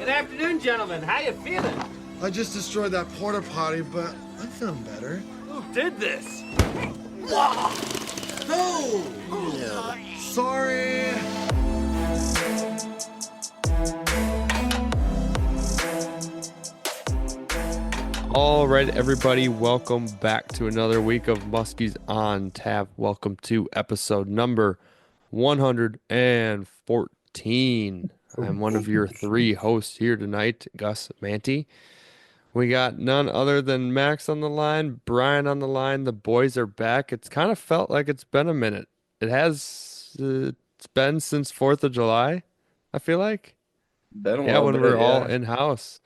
Good afternoon, gentlemen. How you feeling? I just destroyed that porta potty, but I'm feeling better. Who did this? No! Sorry! All right, everybody, welcome back to another week of Muskies on Tap. Welcome to episode number 114. I'm one of your three hosts here tonight, Gus Manty. We got none other than Max on the line, Brian on the line. The boys are back. It's kind of felt like it's been a minute. It has, it's been since 4th of July, I feel like. Been a Yeah, little when we bit, were all yeah. in-house.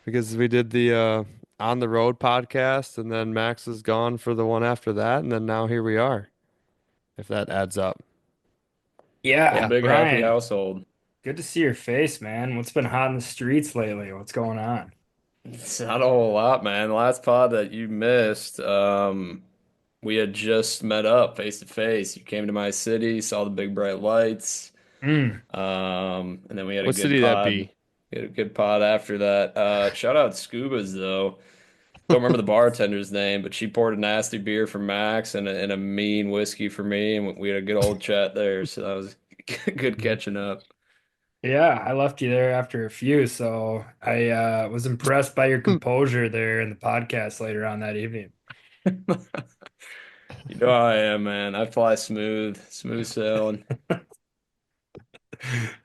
Because we did the on the road podcast, and then Max was gone for the one after that, and then now here we are, if that adds up. One Yeah, big happy Brian, household. good to see your face, man. What's been hot in the streets lately? What's going on? It's not a whole lot, man. The last pod that you missed, we had just met up face to face. You came to my city, saw the big bright lights, Mm. and then we had a What good city that pod. be? We had a good pod after that. Shout out Scuba's though. Don't remember the bartender's name, but she poured a nasty beer for Max and a mean whiskey for me, and we had a good old chat there. So that was good catching up. Yeah, I left you there after a few, so I was impressed by your composure there in the podcast later on that evening. You know how I am, man. I fly smooth, smooth sailing.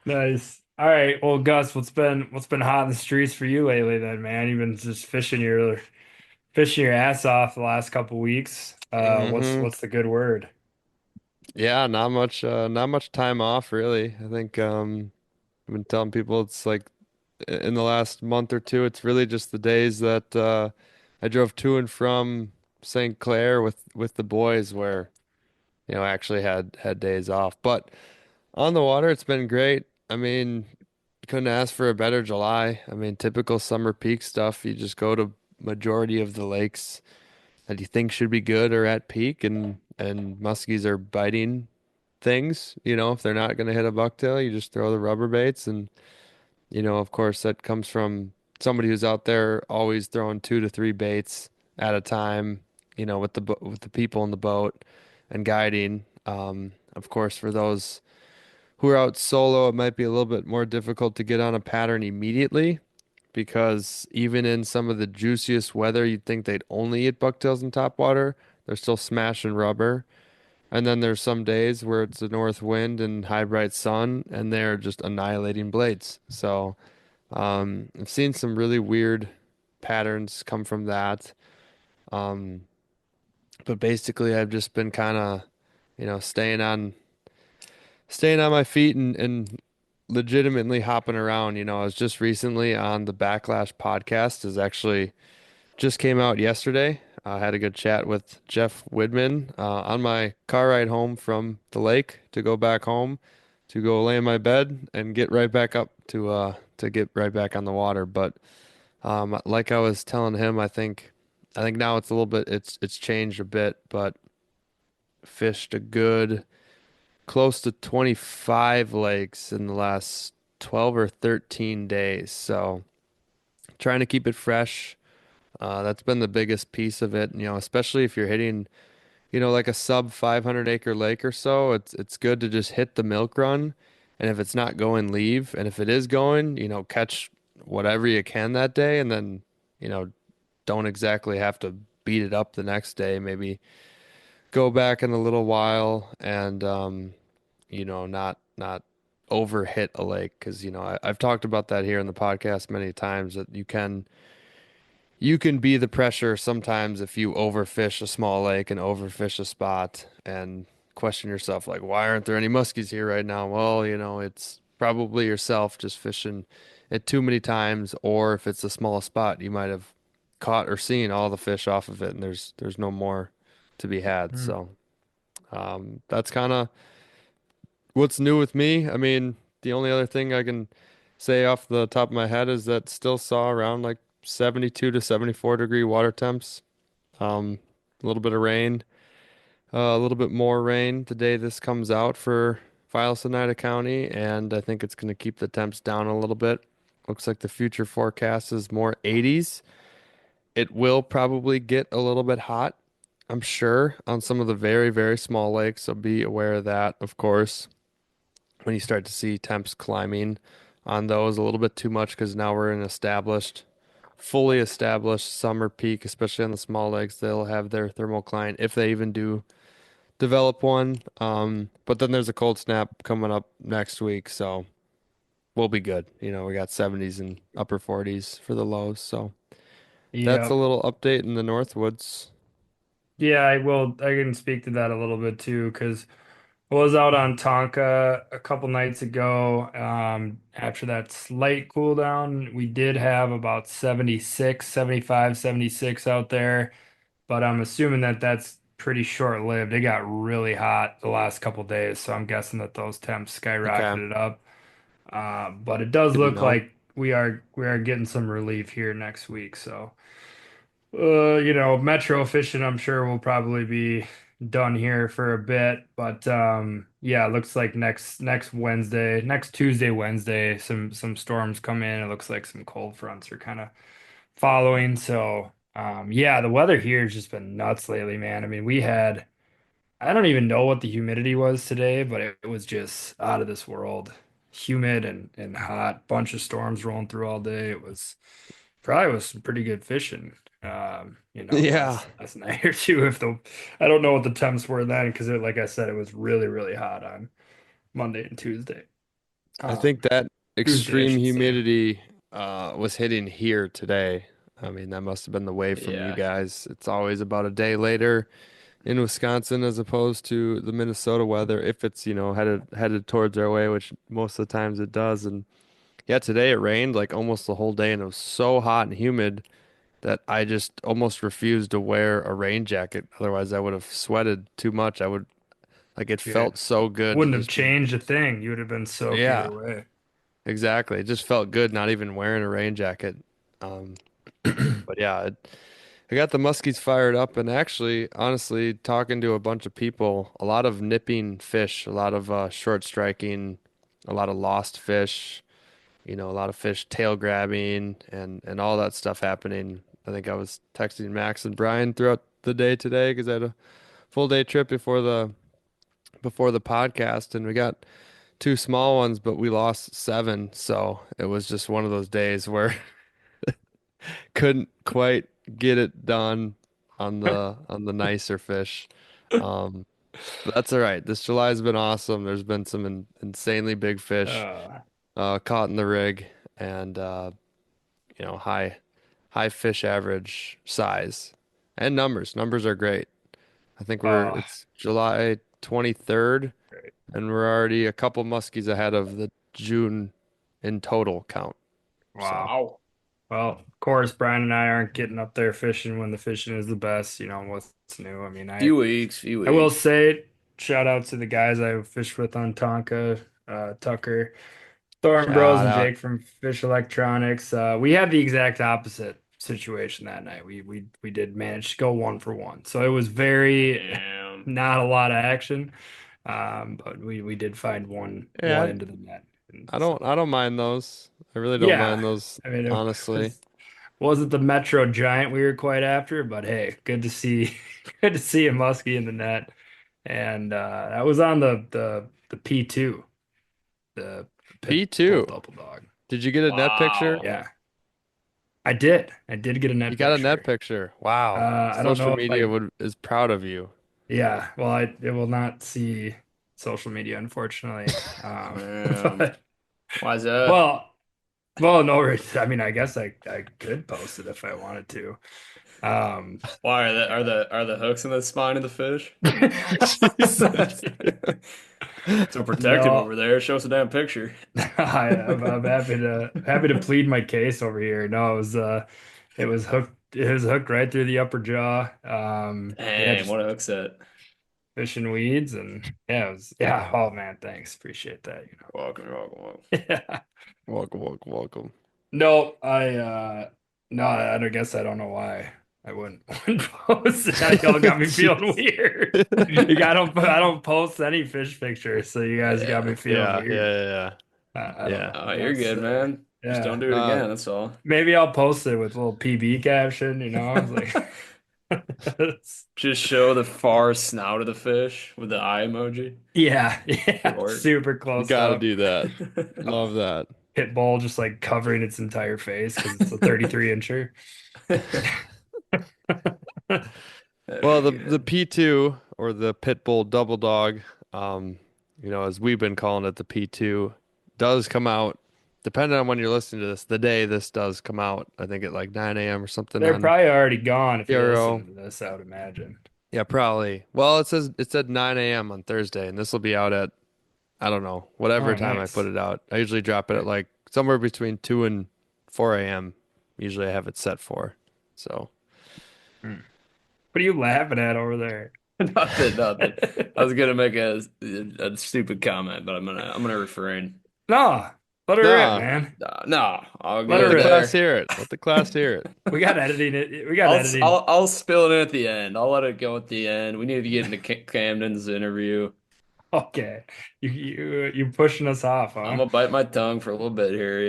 Nice. All right, well, Gus, what's been hot in the streets for you lately then, man? You've been just fishing your ass off the last couple weeks. What's Hmm. what's the good word? Yeah, not much time off really. I think I've been telling people it's like in the last month or two, it's really just the days that I drove to and from St. Clair with the boys, where I actually had days off. But on the water, it's been great. I mean, couldn't ask for a better July. I mean, typical summer peak stuff. You just go to majority of the lakes that you think should be good or at peak, and muskies are biting things. If they're not going to hit a bucktail, you just throw the rubber baits, and of course, that comes from somebody who's out there always throwing two to three baits at a time. With the people in the boat and guiding. Of course, for those who are out solo, it might be a little bit more difficult to get on a pattern immediately because even in some of the juiciest weather, you'd think they'd only eat bucktails in top water. They're still smashing rubber. And then there's some days where it's a north wind and high bright sun, and they're just annihilating blades. So I've seen some really weird patterns come from that. Um, but basically, I've just been kind of, staying on my feet and legitimately hopping around. I was just recently on the Backlash podcast. Is actually just came out yesterday. I had a good chat with Jeff Widman on my car ride home from the lake to go back home to go lay in my bed and get right back up to get right back on the water. But like I was telling him, I think now it's a little bit it's changed a bit, but fished a good close to 25 lakes in the last 12 or 13 days. So trying to keep it fresh. That's been the biggest piece of it, especially if you're hitting, like a sub 500 acre lake or so. It's good to just hit the milk run, and if it's not going, leave. And if it is going, catch whatever you can that day, and then, you know, don't exactly have to beat it up the next day. Maybe go back in a little while and not overhit a lake because I've talked about that here in the podcast many times that you can be the pressure sometimes if you overfish a small lake and overfish a spot and question yourself like, why aren't there any muskies here right now? Well, it's probably yourself just fishing it too many times, or if it's a small spot, you might have caught or seen all the fish off of it, and there's no more to be had. Mm. So that's kind of what's new with me. I mean, the only other thing I can say off the top of my head is that still saw around like 72 to 74 degree water temps. A little bit of rain, a little bit more rain the day this comes out for Files Oneida County, and I think it's going to keep the temps down a little bit. Looks like the future forecast is more 80s. It will probably get a little bit hot, I'm sure, on some of the very, very small lakes. So be aware of that, of course, when you start to see temps climbing on those a little bit too much because now we're in fully established summer peak, especially on the small lakes. They'll have their thermocline if they even do develop one. But then there's a cold snap coming up next week, so we'll be good. We got 70s and upper 40s for the lows, so that's a Yep. little update in the Northwoods. Yeah, I will. I can speak to that a little bit too, because I was out on Tonka a couple nights ago. After that slight cool down, we did have about 76, 75, 76 out there, but I'm assuming that that's pretty short-lived. It got really hot the last couple days, so I'm guessing that those temps Okay, skyrocketed up. But it does good to look know. like we are getting some relief here next week. So, metro fishing, I'm sure will probably be done here for a bit. But yeah, it looks like next Wednesday, next Tuesday, Wednesday, some storms come in. It looks like some cold fronts are kind of following. So, yeah, the weather here has just been nuts lately, man. I mean, I don't even know what the humidity was today, but it was just out of this world. Humid and hot, bunch of storms rolling through all day. It was probably was some pretty good fishing. Yeah, Last night or two. If the I don't know what the temps were then, because like I said, it was really really hot on Monday and Tuesday. I think that Tuesday, I extreme should say. humidity was hitting here today. I mean, that must have been the wave from you Yeah. guys. It's always about a day later in Wisconsin as opposed to the Minnesota weather if it's, headed towards our way, which most of the times it does. And yeah, today it rained like almost the whole day and it was so hot and humid that I just almost refused to wear a rain jacket. Otherwise, I would have sweated too much. It Yeah, felt so good to wouldn't have just be, changed a thing. You would have been soaked either yeah, way. exactly. It just felt good not even wearing a rain jacket. Um, but yeah, I got the muskies fired up and actually, honestly, talking to a bunch of people, a lot of nipping fish, a lot of short striking, a lot of lost fish, a lot of fish tail grabbing and all that stuff happening. I think I was texting Max and Brian throughout the day today because I had a full day trip before the podcast and we got two small ones, but we lost seven. So it was just one of those days where couldn't quite get it done on the nicer fish. Um, but that's all right. This July has been awesome. There's been some insanely big fish Uh, caught in the rig and high fish average size and numbers. Numbers are great. I think uh, it's July 23rd and we're already a couple muskies ahead of the June in total count. So, wow. Well, of course, Brian and I aren't getting up there fishing when the fishing is the best. What's new? I mean, Few weeks, few I will weeks. say, shout out to the guys I fished with on Tonka, Tucker, Thorn Bros, shout and out. Jake from Fish Electronics. We had the exact opposite situation that night. We did manage to go 1 for 1, so it was very Damn. not a lot of action, but we did find one Yeah, into the net, and I so don't I don't mind those. I really don't yeah. mind those, I mean, it honestly. was wasn't the Metro Giant we were quite after, but hey, good to see good to see a muskie in the net. And that was on the P2, the Pitbull P2. Double Dog. Did you get a net picture? Wow. Yeah, I did. I did get a You net got a net picture. picture. Wow. I don't Social know if media would is proud of you. yeah, well, it will not see social media, unfortunately. Damn. But Why is that? well, well, no, I mean, I guess I could post it if I wanted to. Um, Why are the hooks in the spine of the fish? Jesus. So protective No, over there. Show us a damn picture. I'm happy to plead my case over here. No, it was hooked right through the upper jaw. Yeah, Dang, just what a hook set. fishing weeds and yeah, yeah. Oh man, thanks, appreciate that. Welcome, welcome, welcome. Yeah. Welcome, welcome, welcome. No, no, I don't guess I don't know why I wouldn't post that. Y'all got me feeling weird. I don't post any fish pictures, so you guys got me feeling Yeah, yeah, weird. yeah, I don't yeah. know. Oh, you're good, man. Just Yeah. don't do it again. That's all. Maybe I'll post it with a little PB caption, It's like Just show the far snout of the fish with the eye emoji. yeah, Short. super You close gotta up. do that. Love that. Pit bull just like covering its entire face because it's a 33 incher. Well, That'd be the good. P2 or the pit bull double dog, um, as we've been calling it, the P2 does come out. Depending on when you're listening to this, the day this does come out, I think at like 9 a.m. or something They're on probably already gone if you're Euro. listening to this, I would imagine. Yeah, probably. Well, it said 9 a.m. on Thursday, and this will be out at I don't know, whatever Oh, time I put nice. it out. I usually drop it at like somewhere between 2 and 4 a.m. Usually I have it set for. So, Hmm. What are you laughing at over there? Nothing, nothing. I was gonna make a stupid comment, but I'm gonna refrain. No, let her rip, nah, man. No, I'll Let get let her the it rip. class there. hear it. Let the class hear it. We got editing it. We got editing. I'll spill it in at the end. I'll let it go at the end. We need to get into Camden's interview. Okay. You pushing us off, I'm huh? gonna bite my tongue for a little bit here.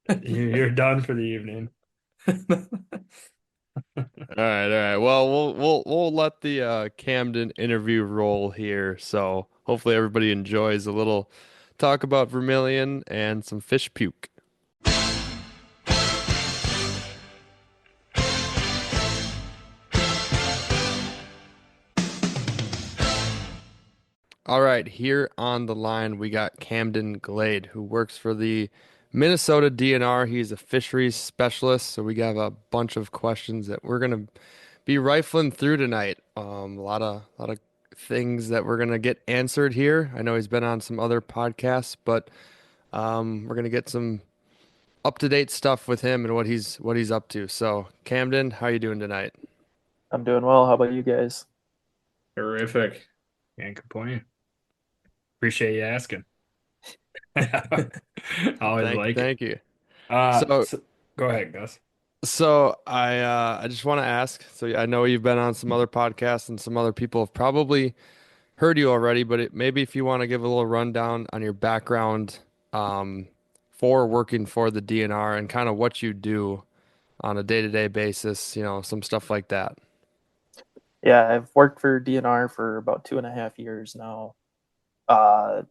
Yep. You're done for the evening. All right, all right. Well, we'll let the Kamden interview roll here. So hopefully everybody enjoys a little talk about Vermilion and some fish puke. All right, here on the line we got Kamden Glade, who works for the Minnesota DNR. He's a fisheries specialist, so we got a bunch of questions that we're gonna be rifling through tonight. A lot of things that we're gonna get answered here. I know he's been on some other podcasts, but we're gonna get some up-to-date stuff with him and what he's up to. So, Kamden, how you doing tonight? I'm doing well. How about you guys? Terrific. Can't complain. Appreciate you asking. Always like it. Thank you. So, So go ahead, Gus. So I just want to ask. So I know you've been on some other podcasts and some other people have probably heard you already, but maybe if you want to give a little rundown on your background for working for the DNR and kind of what you do on a day-to-day basis, some stuff like that. Yeah, I've worked for DNR for about 2.5 years now. Uh,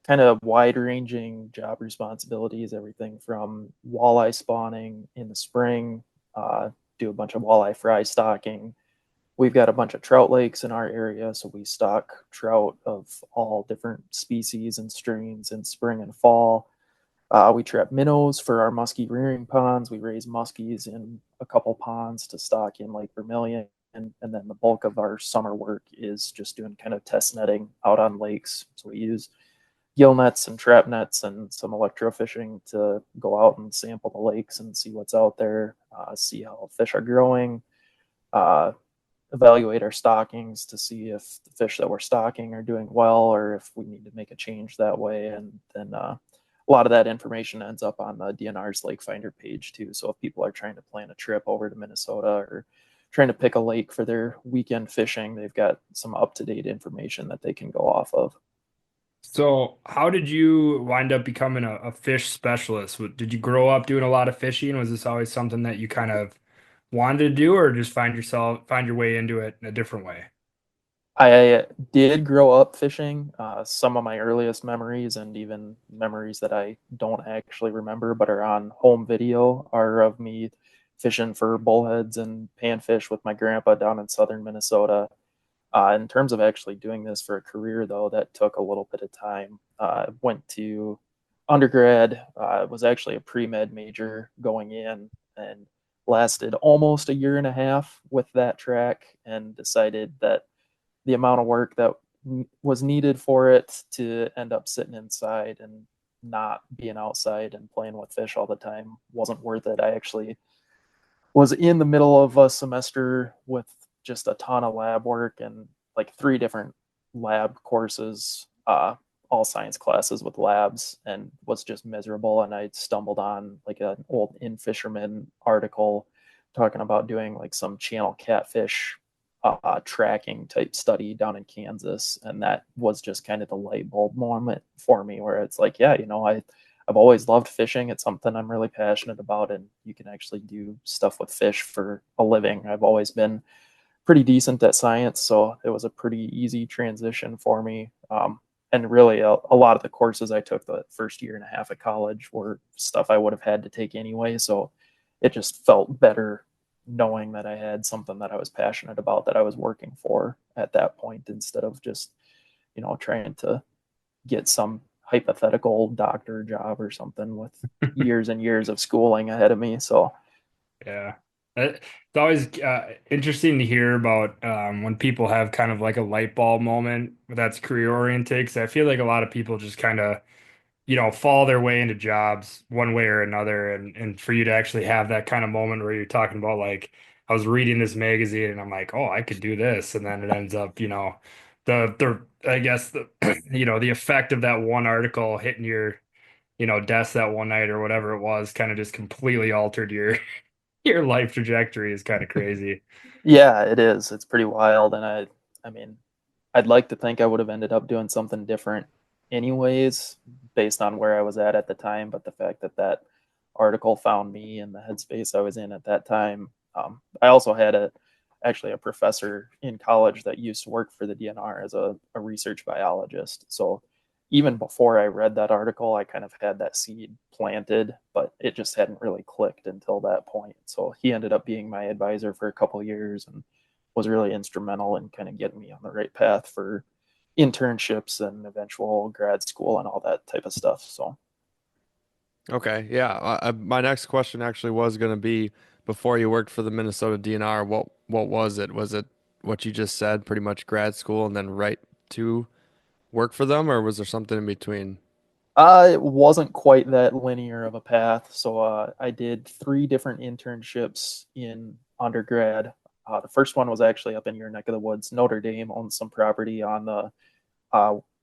Kind of wide-ranging job responsibilities, everything from walleye spawning in the spring, do a bunch of walleye fry stocking. We've got a bunch of trout lakes in our area, so we stock trout of all different species and strains in spring and fall. We trap minnows for our muskie rearing ponds. We raise muskies in a couple ponds to stock in Lake Vermilion. And then the bulk of our summer work is just doing kind of test netting out on lakes. So we use gill nets and trap nets and some electrofishing to go out and sample the lakes and see what's out there, see how fish are growing, uh, evaluate our stockings to see if the fish that we're stocking are doing well or if we need to make a change that way. And then a lot of that information ends up on the DNR's Lake Finder page too. So if people are trying to plan a trip over to Minnesota or trying to pick a lake for their weekend fishing, they've got some up-to-date information that they can go off of. So, how did you wind up becoming a fish specialist? Did you grow up doing a lot of fishing? Was this always something that you kind of wanted to do, or just find your way into it in a different way? I did grow up fishing. Some of my earliest memories and even memories that I don't actually remember but are on home video are of me fishing for bullheads and panfish with my grandpa down in southern Minnesota. In terms of actually doing this for a career, though, that took a little bit of time. Went to undergrad, was actually a pre-med major going in, and lasted almost a year and a half with that track, and decided that the amount of work that was needed for it to end up sitting inside and not being outside and playing with fish all the time wasn't worth it. I actually was in the middle of a semester with just a ton of lab work and like 3 different lab courses, all science classes with labs, and was just miserable. And I stumbled on like an old In Fisherman article talking about doing like some channel catfish tracking type study down in Kansas. And that was just kind of the light bulb moment for me where it's like, yeah, I I've always loved fishing. It's something I'm really passionate about, and you can actually do stuff with fish for a living. I've always been pretty decent at science, so it was a pretty easy transition for me. And really, a lot of the courses I took the first year and a half of college were stuff I would have had to take anyway. So it just felt better knowing that I had something that I was passionate about that I was working for at that point, instead of just, trying to get some hypothetical doctor job or something with years and years of schooling ahead of me. So Yeah. It's always interesting to hear about when people have kind of like a light bulb moment that's career oriented. Because I feel like a lot of people just kind of, fall their way into jobs one way or another. And for you to actually have that kind of moment where you're talking about, like, I was reading this magazine and I'm like, oh, I could do this. And then it ends up, I guess the effect of that one article hitting your, desk that one night or whatever it was kind of just completely altered your life trajectory is kind of crazy. yeah, it is. It's pretty wild. And I mean, I'd like to think I would have ended up doing something different anyways, based on where I was at the time. But the fact that that article found me in the headspace I was in at that time. I also had actually a professor in college that used to work for the DNR as a research biologist. So even before I read that article, I kind of had that seed planted, but it just hadn't really clicked until that point. So he ended up being my advisor for a couple of years and was really instrumental in kind of getting me on the right path for internships and eventual grad school and all that type of stuff. So Okay, yeah. My next question actually was going to be, before you worked for the Minnesota DNR, what was it? Was it what you just said, pretty much grad school and then right to work for them, or was there something in between? it wasn't quite that linear of a path. So I did 3 different internships in undergrad. The first one was actually up in your neck of the woods. Notre Dame owns some property on the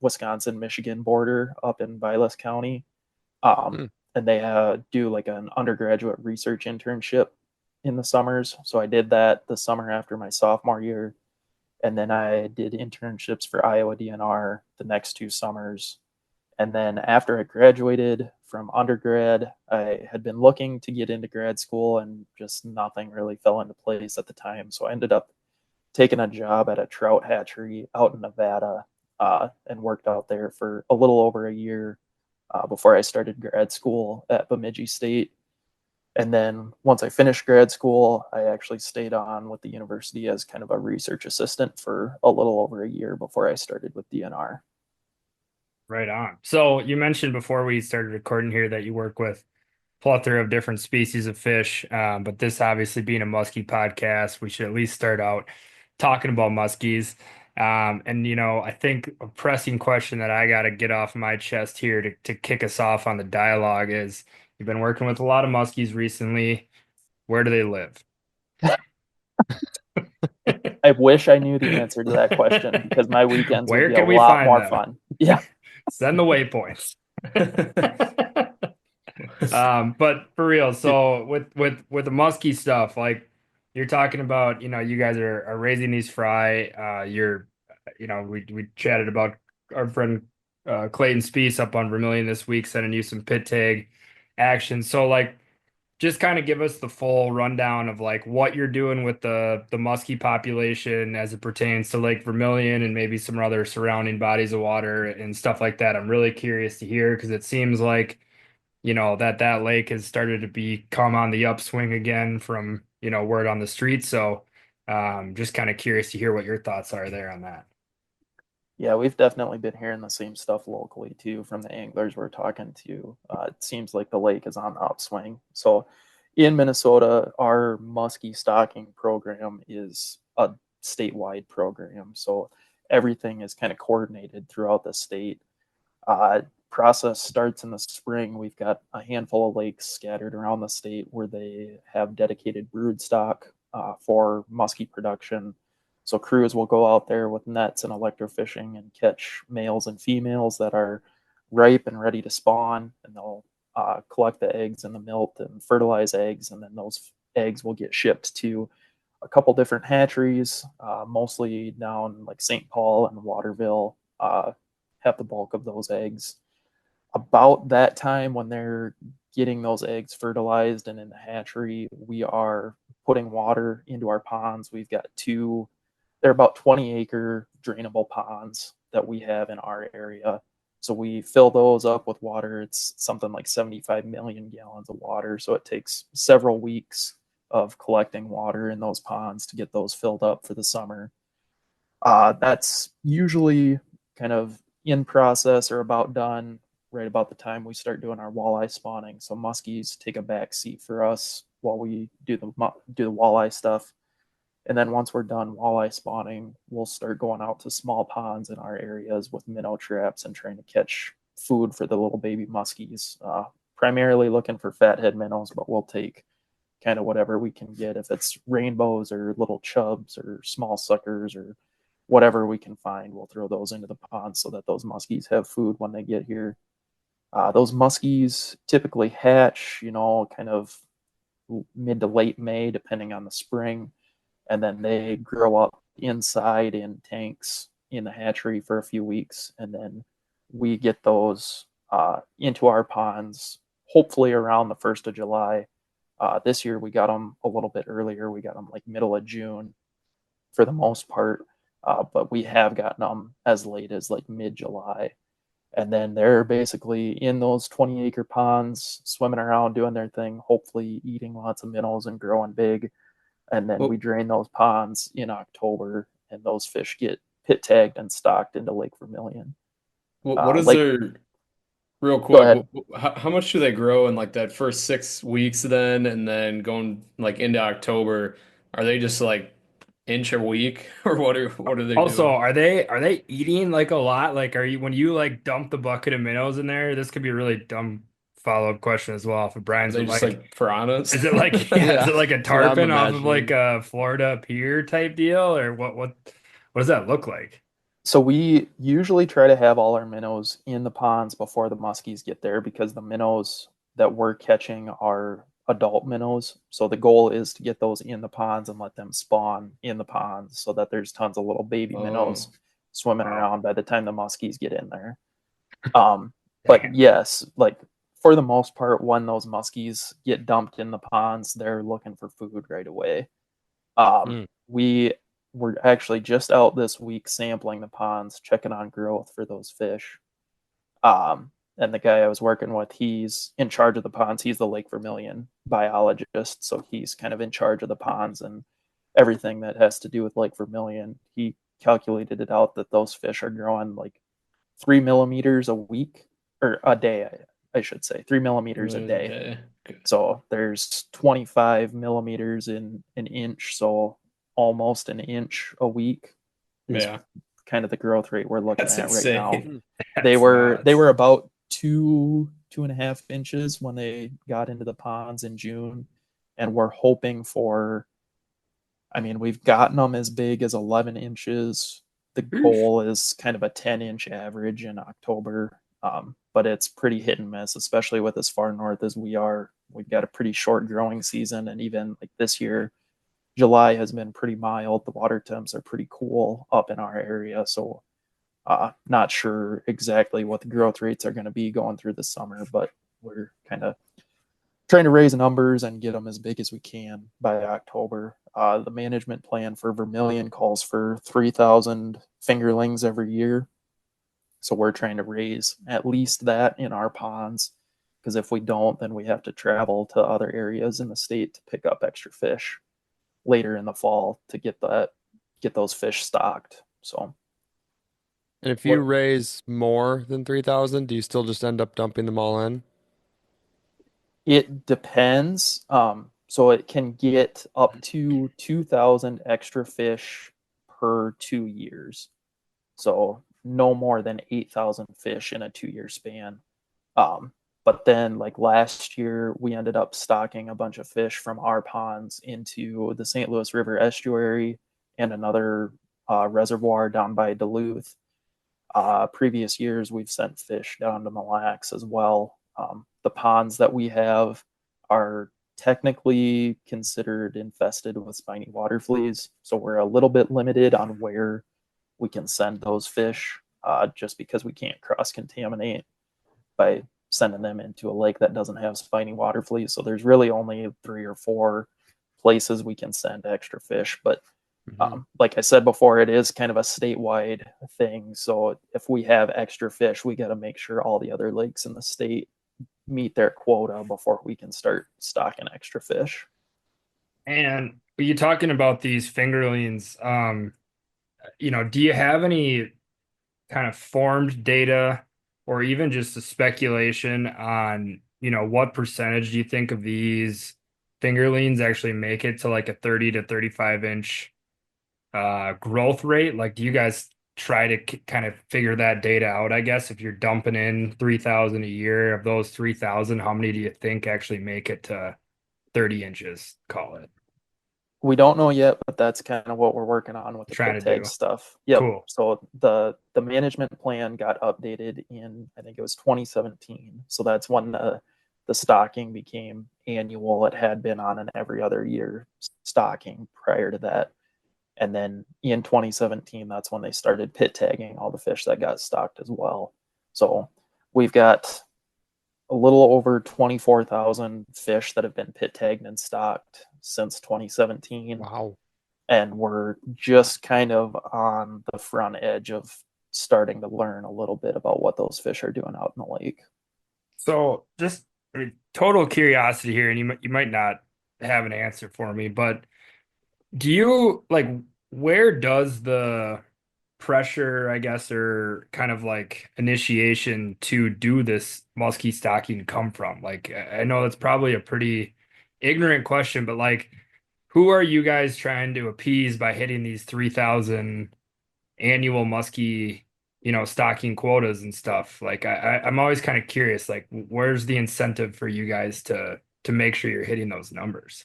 Wisconsin-Michigan border up in Vilas County. Um, Hmm. and they do like an undergraduate research internship in the summers. So I did that the summer after my sophomore year. And then I did internships for Iowa DNR the next 2 summers. And then after I graduated from undergrad, I had been looking to get into grad school and just nothing really fell into place at the time. So I ended up taking a job at a trout hatchery out in Nevada, and worked out there for a little over a year before I started grad school at Bemidji State. And then once I finished grad school, I actually stayed on with the university as kind of a research assistant for a little over a year before I started with DNR. Right on. So you mentioned before we started recording here that you work with plethora of different species of fish, but this obviously being a muskie podcast, we should at least start out talking about muskies. And I think a pressing question that I got to get off my chest here to kick us off on the dialogue is, you've been working with a lot of muskies recently. Where do they live? I wish I knew the answer to that question because my weekends would Where be a can we lot find more them? fun. Yeah. Send the waypoints. But for real, so with the musky stuff, like you're talking about, you guys are raising these fry. We chatted about our friend Clayton Speece up on Vermilion this week, sending you some pit tag action. So like, just kind of give us the full rundown of like what you're doing with the muskie population as it pertains to Lake Vermilion and maybe some other surrounding bodies of water and stuff like that. I'm really curious to hear, because it seems like that lake has started to become on the upswing again from word on the street. So just kind of curious to hear what your thoughts are there on that. Yeah, we've definitely been hearing the same stuff locally too from the anglers we're talking to. It seems like the lake is on the upswing. So in Minnesota, our muskie stocking program is a statewide program. So everything is kind of coordinated throughout the state. Process starts in the spring. We've got a handful of lakes scattered around the state where they have dedicated brood stock for muskie production. So crews will go out there with nets and electrofishing and catch males and females that are ripe and ready to spawn, and they'll collect the eggs and the milk and fertilize eggs, and then those eggs will get shipped to a couple different hatcheries, mostly down like St. Paul and Waterville, have the bulk of those eggs. about that time when they're getting those eggs fertilized and in the hatchery, we are putting water into our ponds. We've got they're about 20-acre drainable ponds that we have in our area. So we fill those up with water. It's something like 75 million gallons of water. So it takes several weeks of collecting water in those ponds to get those filled up for the summer. That's usually kind of in process or about done right about the time we start doing our walleye spawning. So muskies take a back seat for us while we do the walleye stuff. And then once we're done walleye spawning, we'll start going out to small ponds in our areas with minnow traps and trying to catch food for the little baby muskies. Primarily looking for fathead minnows, but we'll take kind of whatever we can get. If it's rainbows or little chubs or small suckers or whatever we can find, we'll throw those into the pond so that those muskies have food when they get here. Those muskies typically hatch, kind of mid to late May, depending on the spring. And then they grow up inside in tanks in the hatchery for a few weeks. And then we get those into our ponds, hopefully around the 1st of July. This year we got them a little bit earlier. We got them like middle of June for the most part. But we have gotten them as late as like mid-July. And then they're basically in those 20-acre ponds, swimming around, doing their thing, hopefully eating lots of minnows and growing big. And then we drain those ponds in October, and those fish get pit tagged and stocked into Lake Vermilion. What is Lake, their real Go ahead. quick? How much do they grow in like that first 6 weeks then, and then going like into October? Are they just like inch a week, or what are they Also, doing? are they eating like a lot? Like, are you when you like dump the bucket of minnows in there? This could be a really dumb follow-up question as well for Are Brian's, they but just like, like piranhas? is it like yeah, is Yeah, it like a that's what I'm tarpon off of like imagining. a Florida pier type deal, or what does that look like? So we usually try to have all our minnows in the ponds before the muskies get there because the minnows that we're catching are adult minnows. So the goal is to get those in the ponds and let them spawn in the ponds so that there's tons of little baby minnows Oh, swimming Wow. around by the time the muskies get in there. Um, Dang but it. yes, like for the most part, when those muskies get dumped in the ponds, they're looking for food right away. Hmm. We were actually just out this week sampling the ponds, checking on growth for those fish. And the guy I was working with, he's in charge of the ponds. He's the Lake Vermilion biologist, so he's kind of in charge of the ponds and everything that has to do with Lake Vermilion. He calculated it out that those fish are growing like 3 millimeters a week or a day, I should say, 3 millimeters a there's a day. day. Okay. So there's 25 millimeters in an inch, so almost an inch a week is Yeah, kind of the growth rate we're looking that's at right now. insane. They That's were they nuts. were about 2.5 inches when they got into the ponds in June, and we're hoping for. I mean, we've gotten them as big as 11 inches. The Eesh. goal is kind of a 10-inch average in October, but it's pretty hit and miss, especially with as far north as we are. We've got a pretty short growing season, and even like this year, July has been pretty mild. The water temps are pretty cool up in our area, so not sure exactly what the growth rates are going to be going through the summer, but we're kind of trying to raise numbers and get them as big as we can by October. The management plan for Vermilion calls for 3,000 fingerlings every year. So we're trying to raise at least that in our ponds, because if we don't, then we have to travel to other areas in the state to pick up extra fish later in the fall to get those fish stocked. So And if you What? raise more than 3,000, do you still just end up dumping them all in? it depends. So it can get up to 2,000 extra fish per 2 years. So no more than 8,000 fish in a 2 year span. But then, like last year, we ended up stocking a bunch of fish from our ponds into the St. Louis River estuary and another reservoir down by Duluth. Previous years, we've sent fish down to Mille Lacs as well. The ponds that we have are technically considered infested with spiny water fleas, so we're a little bit limited on where we can send those fish, just because we can't cross contaminate. by sending them into a lake that doesn't have spiny water fleas. So there's really only 3 or 4 places we can send extra fish. But like I said before, it is kind of a statewide thing. So if we have extra fish, we got to make sure all the other lakes in the state meet their quota before we can start stocking extra fish. And you talking about these fingerlings, do you have any kind of formed data or even just a speculation on, what percentage do you think of these fingerlings actually make it to like a 30 to 35 inch growth rate? Like, do you guys try to kind of figure that data out? I guess if you're dumping in 3,000 a year, of those 3,000, how many do you think actually make it to 30 inches, call it? We don't know yet, but that's kind of what we're working on with the Trying pit to tag do. stuff. Yep. Cool. So the management plan got updated in, I think it was 2017. So that's when the stocking became annual. It had been on an every other year stocking prior to that. And then in 2017, that's when they started pit tagging all the fish that got stocked as well. So we've got a little over 24,000 fish that have been pit tagged and stocked since 2017. Wow. And we're just kind of on the front edge of starting to learn a little bit about what those fish are doing out in the lake. So just total curiosity here, and you might not have an answer for me, but do you like where does the pressure, I guess, or kind of like initiation to do this muskie stocking come from? Like, I know that's probably a pretty ignorant question, but like, who are you guys trying to appease by hitting these 3,000 annual muskie, stocking quotas and stuff? Like, I'm always kind of curious, like, where's the incentive for you guys to make sure you're hitting those numbers?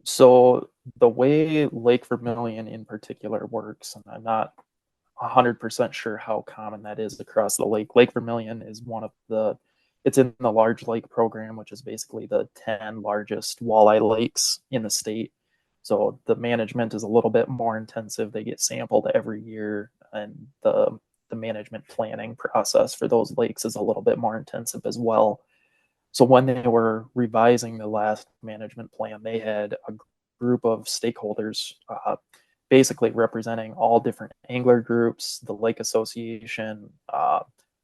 So the way Lake Vermilion in particular works, and I'm not 100% sure how common that is across the lake. Lake Vermilion is it's in the large lake program, which is basically the 10 largest walleye lakes in the state. So the management is a little bit more intensive. They get sampled every year, and the management planning process for those lakes is a little bit more intensive as well. So when they were revising the last management plan, they had a group of stakeholders basically representing all different angler groups, the Lake Association,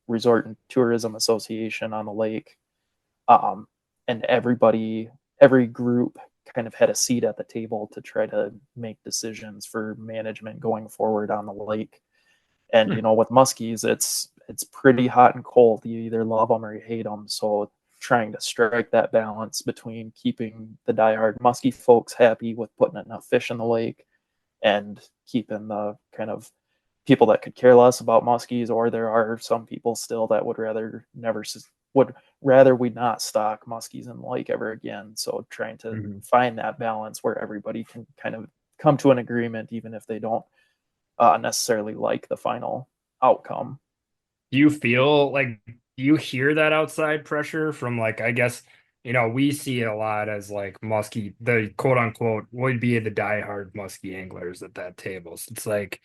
Resort and Tourism Association on the lake, and every group kind of had a seat at the table to try to make decisions for management going forward on the lake. And with muskies, it's pretty hot and cold. You either love them or you hate them. So trying to strike that balance between keeping the diehard muskie folks happy with putting enough fish in the lake and keeping the kind of people that could care less about muskies, or there are some people still that would rather we not stock muskies in the lake ever again. So trying to find that balance where everybody can kind of come to an agreement, even if they don't necessarily like the final outcome. Do you feel like, do you hear that outside pressure from, like, I guess, we see it a lot as like muskie, the quote unquote would be the diehard muskie anglers at that table. So it's like,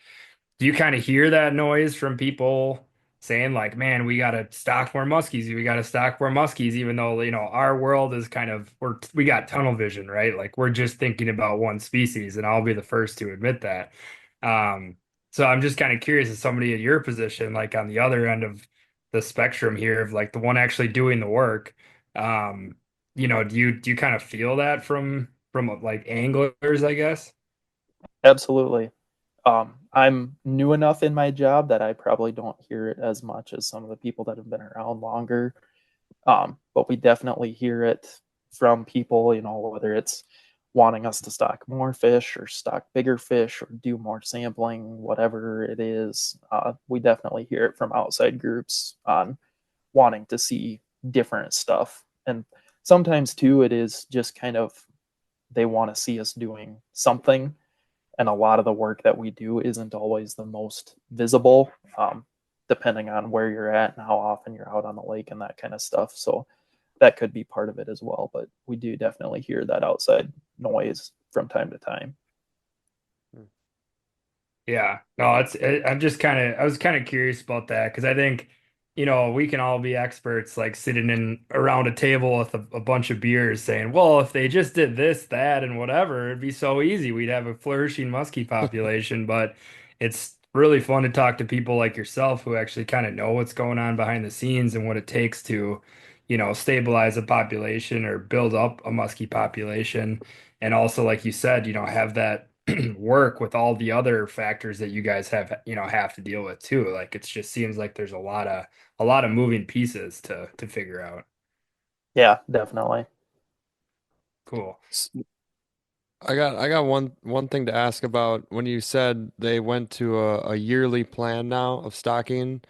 do you kind of hear that noise from people saying like, man, we got to stock more muskies, we got to stock more muskies, even though, our world is kind of, we got tunnel vision, right? Like, we're just thinking about one species, and I'll be the first to admit that. So I'm just kind of curious, as somebody in your position, like on the other end of the spectrum here, of like the one actually doing the work, do you kind of feel that from like anglers, I guess? Absolutely. I'm new enough in my job that I probably don't hear it as much as some of the people that have been around longer. But we definitely hear it from people, whether it's wanting us to stock more fish or stock bigger fish or do more sampling, whatever it is. We definitely hear it from outside groups on wanting to see different stuff. And sometimes too, it is just kind of, they want to see us doing something. And a lot of the work that we do isn't always the most visible, depending on where you're at and how often you're out on the lake and that kind of stuff. So that could be part of it as well. But we do definitely hear that outside noise from time to time. Yeah, no, I was kind of curious about that, because I think, we can all be experts like sitting in around a table with a bunch of beers saying, well, if they just did this, that, and whatever, it'd be so easy. We'd have a flourishing muskie population. But it's really fun to talk to people like yourself who actually kind of know what's going on behind the scenes and what it takes to, stabilize a population or build up a muskie population. And also, like you said, have that work with all the other factors that you guys have to deal with too. Like it just seems like there's a lot of moving pieces to figure out. Yeah, definitely. Cool. S- I got one thing to ask about when you said they went to a yearly plan now of stocking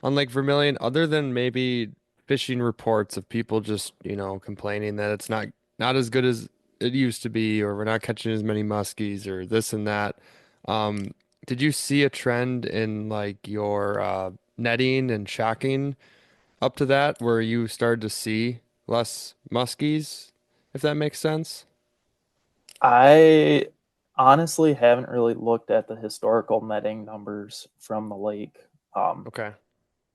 on Lake Vermilion, other than maybe fishing reports of people just, complaining that it's not as good as it used to be, or we're not catching as many muskies or this and that. Um, did you see a trend in like your netting and shocking up to that where you started to see less muskies, if that makes sense? I honestly haven't really looked at the historical netting numbers from the lake. Um, Okay.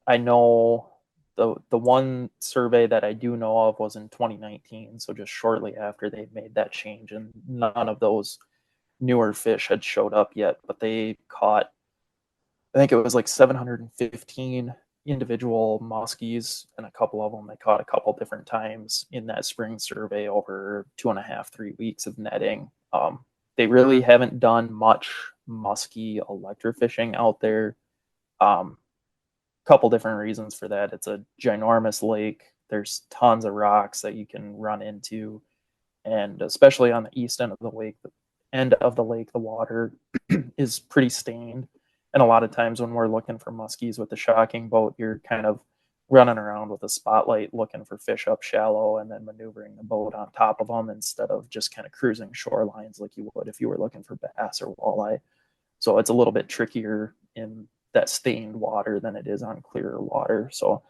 I know the one survey that I do know of was in 2019, so just shortly after they made that change, and none of those newer fish had showed up yet, but they caught, I think it was like 715 individual muskies, and a couple of them they caught a couple different times in that spring survey over 2.5, 3 weeks of netting. They really haven't done much muskie electrofishing out there. Um, Couple different reasons for that. It's a ginormous lake. There's tons of rocks that you can run into, and especially on the east end of the lake, the water is pretty stained. And a lot of times when we're looking for muskies with the shocking boat, you're kind of running around with a spotlight looking for fish up shallow and then maneuvering the boat on top of them instead of just kind of cruising shorelines like you would if you were looking for bass or walleye. So it's a little bit trickier in that stained water than it is on clearer water. So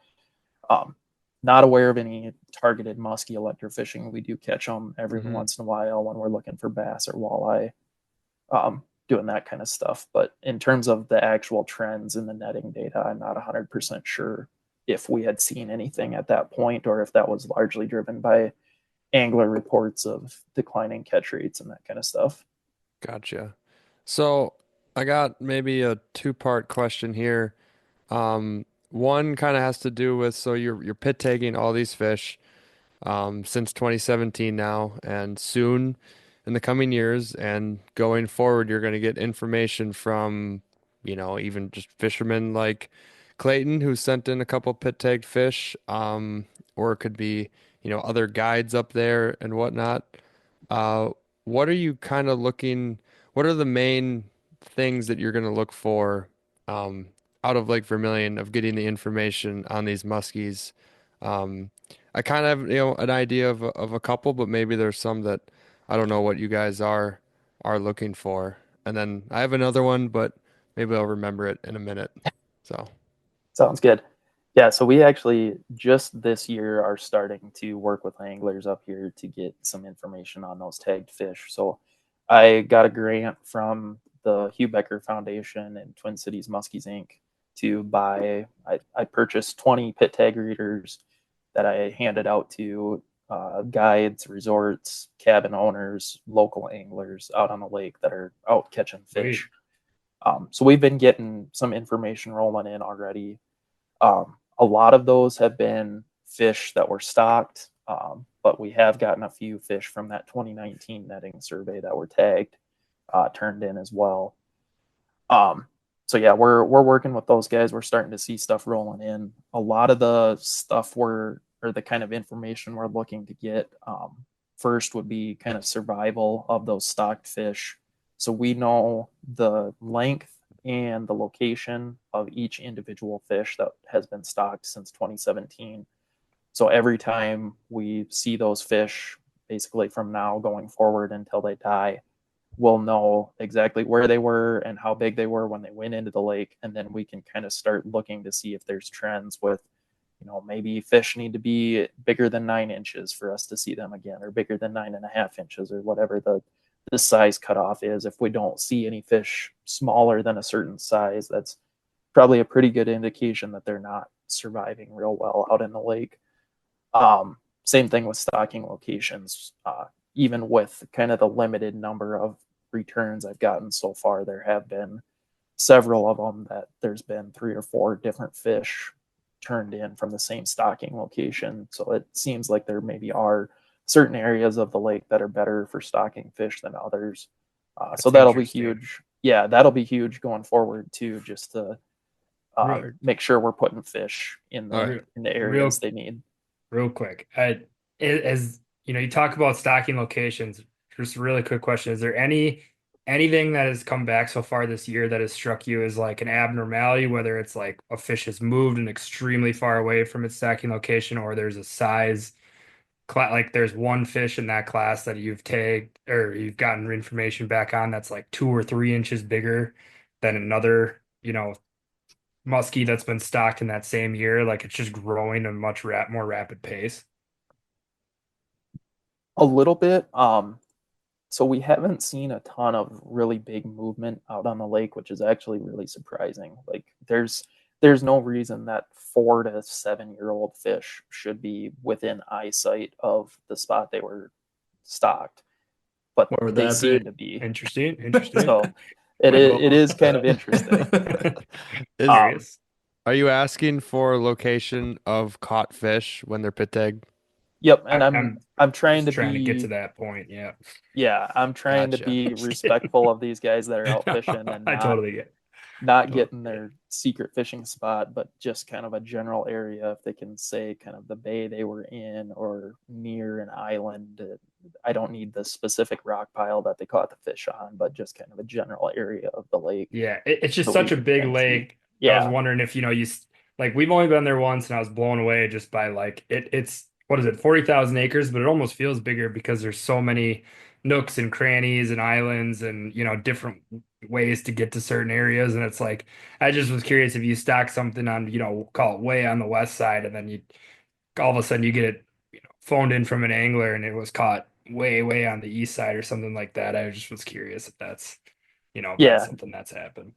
um, not aware of any targeted musky electrofishing. We do catch them every Hmm. once in a while when we're looking for bass or walleye, doing that kind of stuff. But in terms of the actual trends in the netting data, I'm not 100% sure if we had seen anything at that point or if that was largely driven by angler reports of declining catch rates and that kind of stuff. Gotcha. So I got maybe a two-part question here. One kind of has to do with so you're pit tagging all these fish since 2017 now, and soon in the coming years and going forward, you're going to get information from, even just fishermen like Clayton, who sent in a couple pit tagged fish, or it could be, other guides up there and whatnot. Uh, what are you kind of looking, what are the main things that you're going to look for um, out of Lake Vermilion of getting the information on these muskies? Um, I kind of have, an idea of a couple, but maybe there's some that I don't know what you guys are looking for. And then I have another one, but maybe I'll remember it in a minute. So, Sounds good. Yeah, so we actually just this year are starting to work with anglers up here to get some information on those tagged fish. So I got a grant from the Hugh Becker Foundation and Twin Cities Muskies Inc. to buy, I purchased 20 pit tag readers that I handed out to guides, resorts, cabin owners, local anglers out on the lake that are out catching Sweet. fish. So we've been getting some information rolling in already. A lot of those have been fish that were stocked, but we have gotten a few fish from that 2019 netting survey that were tagged, turned in as well. Um, so yeah, we're working with those guys. We're starting to see stuff rolling in. A lot of the stuff or the kind of information we're looking to get, first would be kind of survival of those stocked fish. So we know the length and the location of each individual fish that has been stocked since 2017. So every time we see those fish, basically from now going forward until they die, we'll know exactly where they were and how big they were when they went into the lake. And then we can kind of start looking to see if there's trends with, maybe fish need to be bigger than 9 inches for us to see them again, or bigger than 9.5 inches, or whatever the size cutoff is. If we don't see any fish smaller than a certain size, that's probably a pretty good indication that they're not surviving real well out in the lake. Same thing with stocking locations. Even with kind of the limited number of returns I've gotten so far, there have been several of them that there's been 3 or 4 different fish turned in from the same stocking location. So it seems like there maybe are certain areas of the lake that are better for stocking fish than others. So that'll be huge. Yeah, that'll be huge going forward too, just to make sure we're putting fish in the areas they need. Real quick, as you know, you talk about stocking locations. Just a really quick question: is there anything that has come back so far this year that has struck you as like an abnormality, whether it's like a fish has moved and extremely far away from its stocking location, or there's a size like there's one fish in that class that you've tagged or you've gotten information back on that's like 2 or 3 inches bigger than another, you know, muskie that's been stocked in that same year, like it's just growing at a much more rapid pace? A little bit. So we haven't seen a ton of really big movement out on the lake, which is actually really surprising. Like there's no reason that 4 to 7 year old fish should be within eyesight of the spot they were stocked, but they seem to be. Interesting. So it is kind of interesting. Are you asking for location of caught fish when they're pit tagged? Yep, and I'm trying to get to that point. Yeah. Yeah, I'm trying to be respectful of these guys that are out fishing and not getting their secret fishing spot, but just kind of a general area. If they can say kind of the bay they were in or near an island, I don't need the specific rock pile that they caught the fish on, but just kind of a general area of the lake. Yeah, it's just such a big lake. Yeah. I was wondering if, you know, like we've only been there once and I was blown away just by like it's what is it, 40,000 acres, but it almost feels bigger because there's so many nooks and crannies and islands and, you know, different ways to get to certain areas. And it's like, I just was curious if you stack something on, you know, call it way on the west side, and then you all of a sudden you get it, you know, phoned in from an angler and it was caught way on the east side or something like that. I just was curious if that's, you know, that's something that's happened.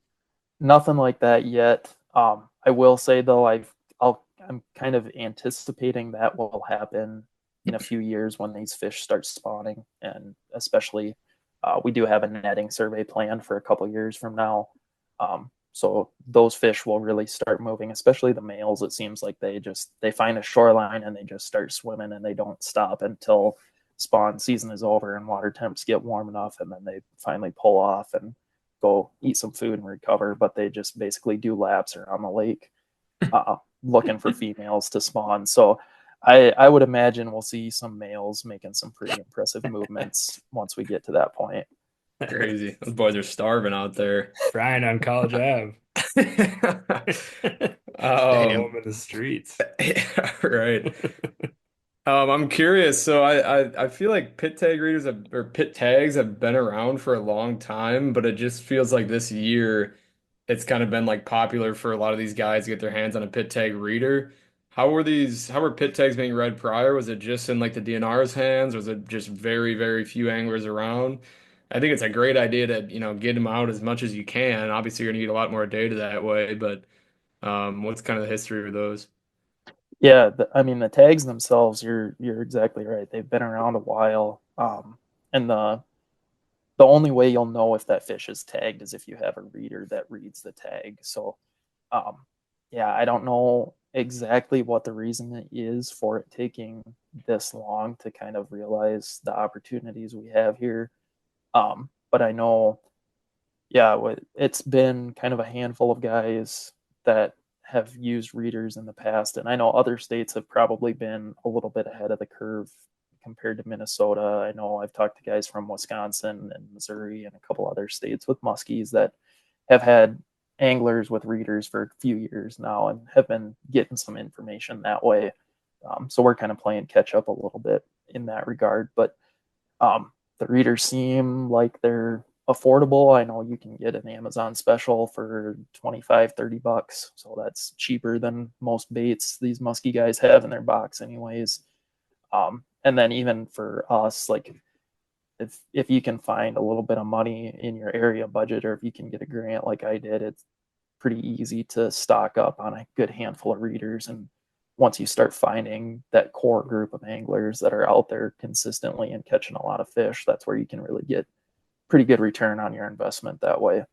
Nothing like that yet. I will say though, I'm kind of anticipating that will happen in a few years when these fish start spawning, and especially we do have a netting survey planned for a couple years from now. So those fish will really start moving, especially the males. It seems like they find a shoreline and they just start swimming and they don't stop until spawn season is over and water temps get warm enough, and then they finally pull off and go eat some food and recover. But they just basically do laps around the lake looking for females to spawn. So I would imagine we'll see some males making some pretty impressive movements once we get to that point. Crazy. Those boys are starving out there. Frying on College Ave. Home in the streets. Right. I'm curious. So I feel like pit tag readers or pit tags have been around for a long time, but it just feels like this year it's kind of been like popular for a lot of these guys to get their hands on a pit tag reader. How were pit tags being read prior? Was it just in like the DNR's hands? Was it just very few anglers around? I think it's a great idea to, you know, get them out as much as you can. Obviously, you're gonna get a lot more data that way, but what's kind of the history of those? Yeah, I mean the tags themselves, you're exactly right. They've been around a while, and the only way you'll know if that fish is tagged is if you have a reader that reads the tag. So, yeah, I don't know exactly what the reason is for it taking this long to kind of realize the opportunities we have here. But I know, yeah, it's been kind of a handful of guys that have used readers in the past, and I know other states have probably been a little bit ahead of the curve compared to Minnesota. I know I've talked to guys from Wisconsin and Missouri and a couple other states with muskies that have had anglers with readers for a few years now and have been getting some information that way. So we're kind of playing catch up a little bit in that regard, but the readers seem like they're affordable. I know you can get an Amazon special for 25, 30 bucks. So that's cheaper than most baits these musky guys have in their box anyways. And then even for us, like if you can find a little bit of money in your area budget, or if you can get a grant like I did, pretty easy to stock up on a good handful of readers. And once you start finding that core group of anglers that are out there consistently and catching a lot of fish, that's where you can really get pretty good return on your investment that way.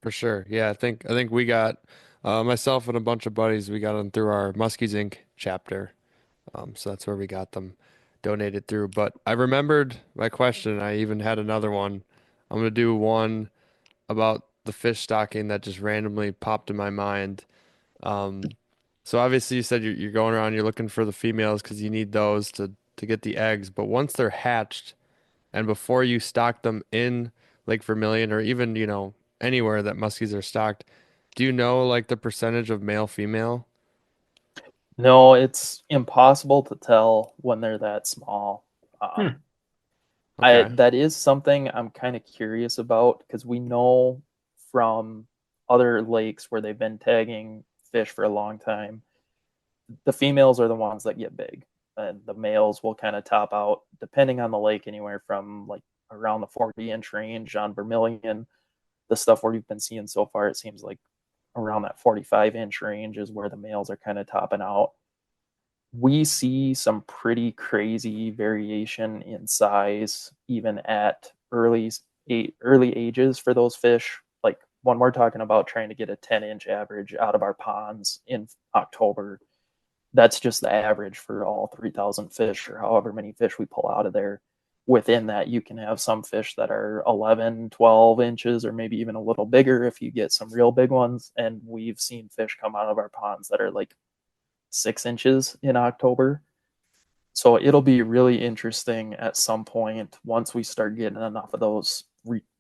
For sure. Yeah, I think we got myself and a bunch of buddies, we got them through our Muskies Inc. chapter. So that's where we got them donated through. But I remembered my question. I even had another one. I'm gonna do one about the fish stocking that just randomly popped in my mind. Um, so obviously you said you're going around, you're looking for the females because you need those to get the eggs. But once they're hatched and before you stock them in Lake Vermilion or even, anywhere that muskies are stocked, do you know like the percentage of male female? No, it's impossible to tell when they're that small. Okay. That is something I'm kind of curious about because we know from other lakes where they've been tagging fish for a long time, the females are the ones that get big, and the males will kind of top out depending on the lake, anywhere from like around the 40-inch range on Vermilion. The stuff where you've been seeing so far, it seems like around that 45-inch range is where the males are kind of topping out. We see some pretty crazy variation in size even at early ages for those fish. Like when we're talking about trying to get a 10-inch average out of our ponds in October, that's just the average for all 3,000 fish or however many fish we pull out of there. Within that, you can have some fish that are 11, 12 inches, or maybe even a little bigger if you get some real big ones. And we've seen fish come out of our ponds that are like 6 inches in October. So it'll be really interesting at some point once we start getting enough of those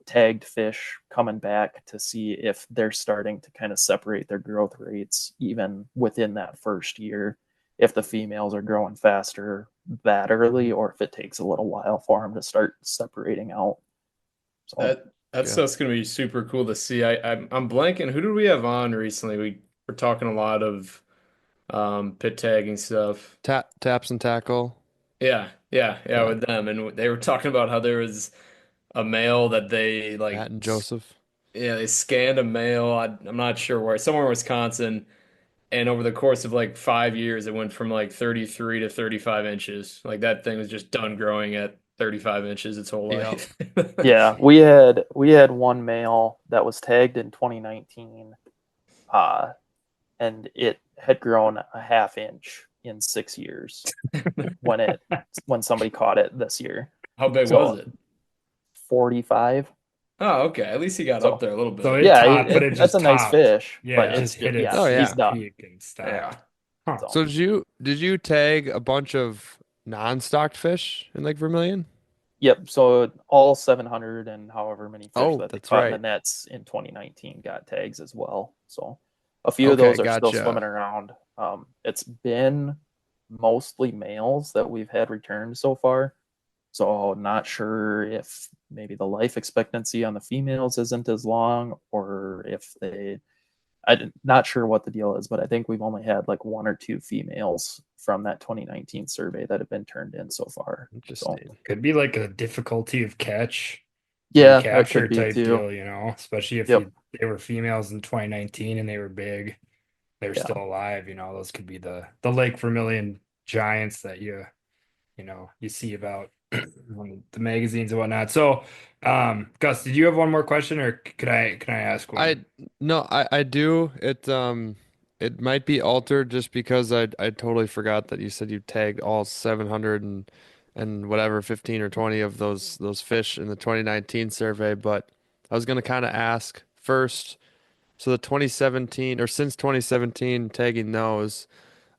tagged fish coming back to see if they're starting to kind of separate their growth rates even within that first year, if the females are growing faster that early or if it takes a little while for them to start separating out. So That Yeah. stuff's gonna be super cool to see. I'm blanking. Who did we have on recently? We were talking a lot of pit tagging stuff. Taps and tackle. Yeah, Yeah. with them, and they were talking about how there was a male that they Matt like, and Joseph. yeah, they scanned a male. I'm not sure where, somewhere in Wisconsin, and over the course of like 5 years, it went from like 33 to 35 inches. Like that thing was just done growing at 35 inches its whole Yeah. life. yeah, we had one male that was tagged in 2019, and it had grown a half inch in 6 years when somebody caught it this year. How big was So it? 45. Oh, okay. At least he got up So there a little So bit. it yeah, topped, but it that's just a nice topped. fish, Yeah, but it just hit Oh its he's yeah. done. peak and Yeah. stopped. Huh. So So did you tag a bunch of non-stocked fish in Lake Vermilion? yep. So all 700 and however many fish Oh, that they that's caught in the right. nets in 2019 got tags as well. So a few of Okay, those are still swimming gotcha. around. It's been mostly males that we've had returned so far. So not sure if maybe the life expectancy on the females isn't as long, or if I'm not sure what the deal is, but I think we've only had like one or two females from that 2019 survey that have been turned in so far. So Interesting. Could be like a difficulty of catch, yeah, that recapture could be type too. deal, especially if Yep. they were females in 2019 and they were big, they're Yeah. still alive, those could be the Lake Vermilion giants that you see about on the magazines and whatnot. So, Gus, did you have one more question, or can I ask I one? no, I do. It might be altered just because I totally forgot that you said you tagged all 700 and whatever 15 or 20 of those fish in the 2019 survey, but I was gonna kind of ask first, so the 2017 or since 2017 tagging those,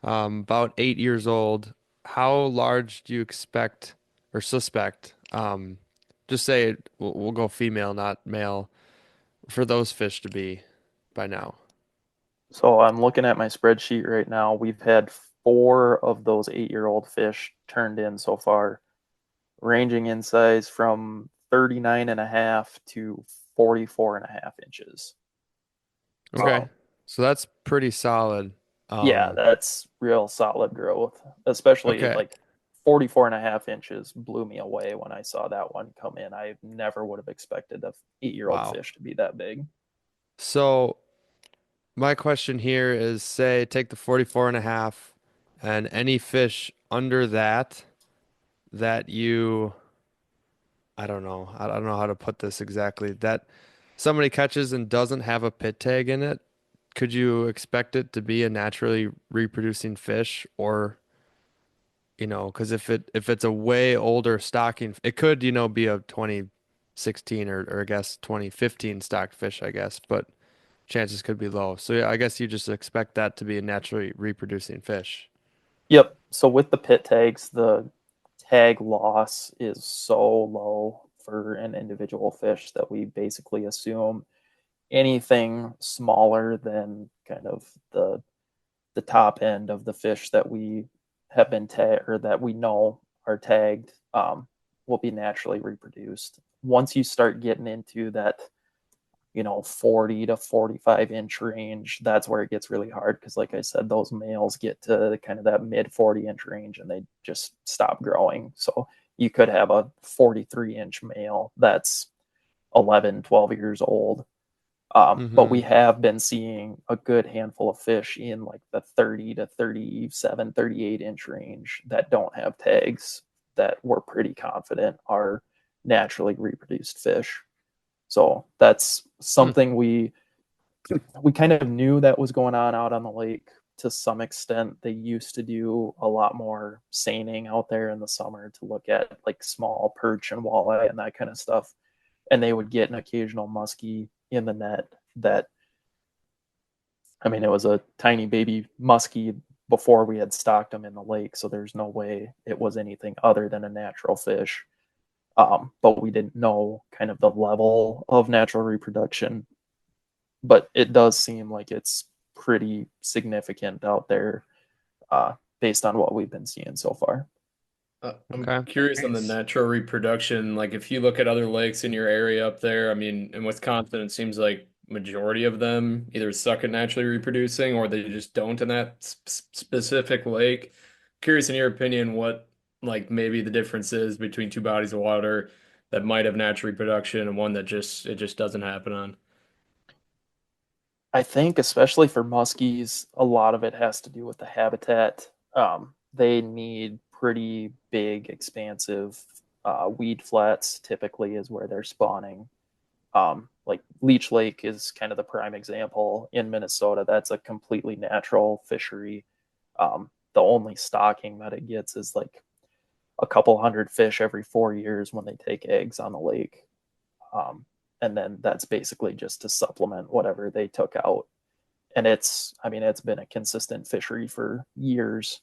about 8 years old, how large do you expect or suspect, just say we'll go female, not male, for those fish to be by now? So I'm looking at my spreadsheet right now. We've had four of those 8-year-old fish turned in so far, ranging in size from 39 and a half to 44 and a half inches. Okay. So So that's pretty solid. yeah, Um, that's real solid growth, especially okay. like 44 and a half inches blew me away when I saw that one come in. I never would have expected a 8-year-old Wow. fish to be that big. So my question here is say take the 44 and a half and any fish under that you I don't know how to put this exactly, that somebody catches and doesn't have a pit tag in it, could you expect it to be a naturally reproducing fish or, because if it's a way older stocking, it could, be a 2016 or I guess 2015 stocked fish, I guess, but chances could be low. So yeah, I guess you just expect that to be a naturally reproducing fish. Yep. So with the pit tags, the tag loss is so low for an individual fish that we basically assume anything smaller than kind of the top end of the fish that we have been tagged or that we know are tagged will be naturally reproduced. Once you start getting into that 40 to 45-inch range, that's where it gets really hard because, like I said, those males get to kind of that mid 40-inch range and they just stop growing. So you could have a 43-inch male that's 11, 12 years old. But we Mm-hmm. have been seeing a good handful of fish in like the 30 to 37, 38-inch range that don't have tags that we're pretty confident are naturally reproduced fish. So that's Hmm. something we kind of knew that was going on out on the lake to some extent. They used to do a lot more seining out there in the summer to look at like small perch and walleye and that kind of stuff. And they would get an occasional muskie in the net that, I mean, it was a tiny baby muskie before we had stocked them in the lake. So there's no way it was anything other than a natural fish. But we didn't know kind of the level of natural reproduction. But it does seem like it's pretty significant out there based on what we've been seeing so far. I'm Okay. curious on the Nice. natural reproduction. Like, if you look at other lakes in your area up there, I mean, in Wisconsin, it seems like majority of them either suck at naturally reproducing or they just don't in that specific lake. Curious in your opinion, what like maybe the difference is between two bodies of water that might have natural reproduction and one that just it just doesn't happen on. I think, especially for muskies, a lot of it has to do with the habitat. They need pretty big, expansive weed flats, typically, is where they're spawning. Like Leech Lake is kind of the prime example in Minnesota. That's a completely natural fishery. The only stocking that it gets is like a couple hundred fish every 4 years when they take eggs on the lake. Um, and then that's basically just to supplement whatever they took out. And I mean, it's been a consistent fishery for years,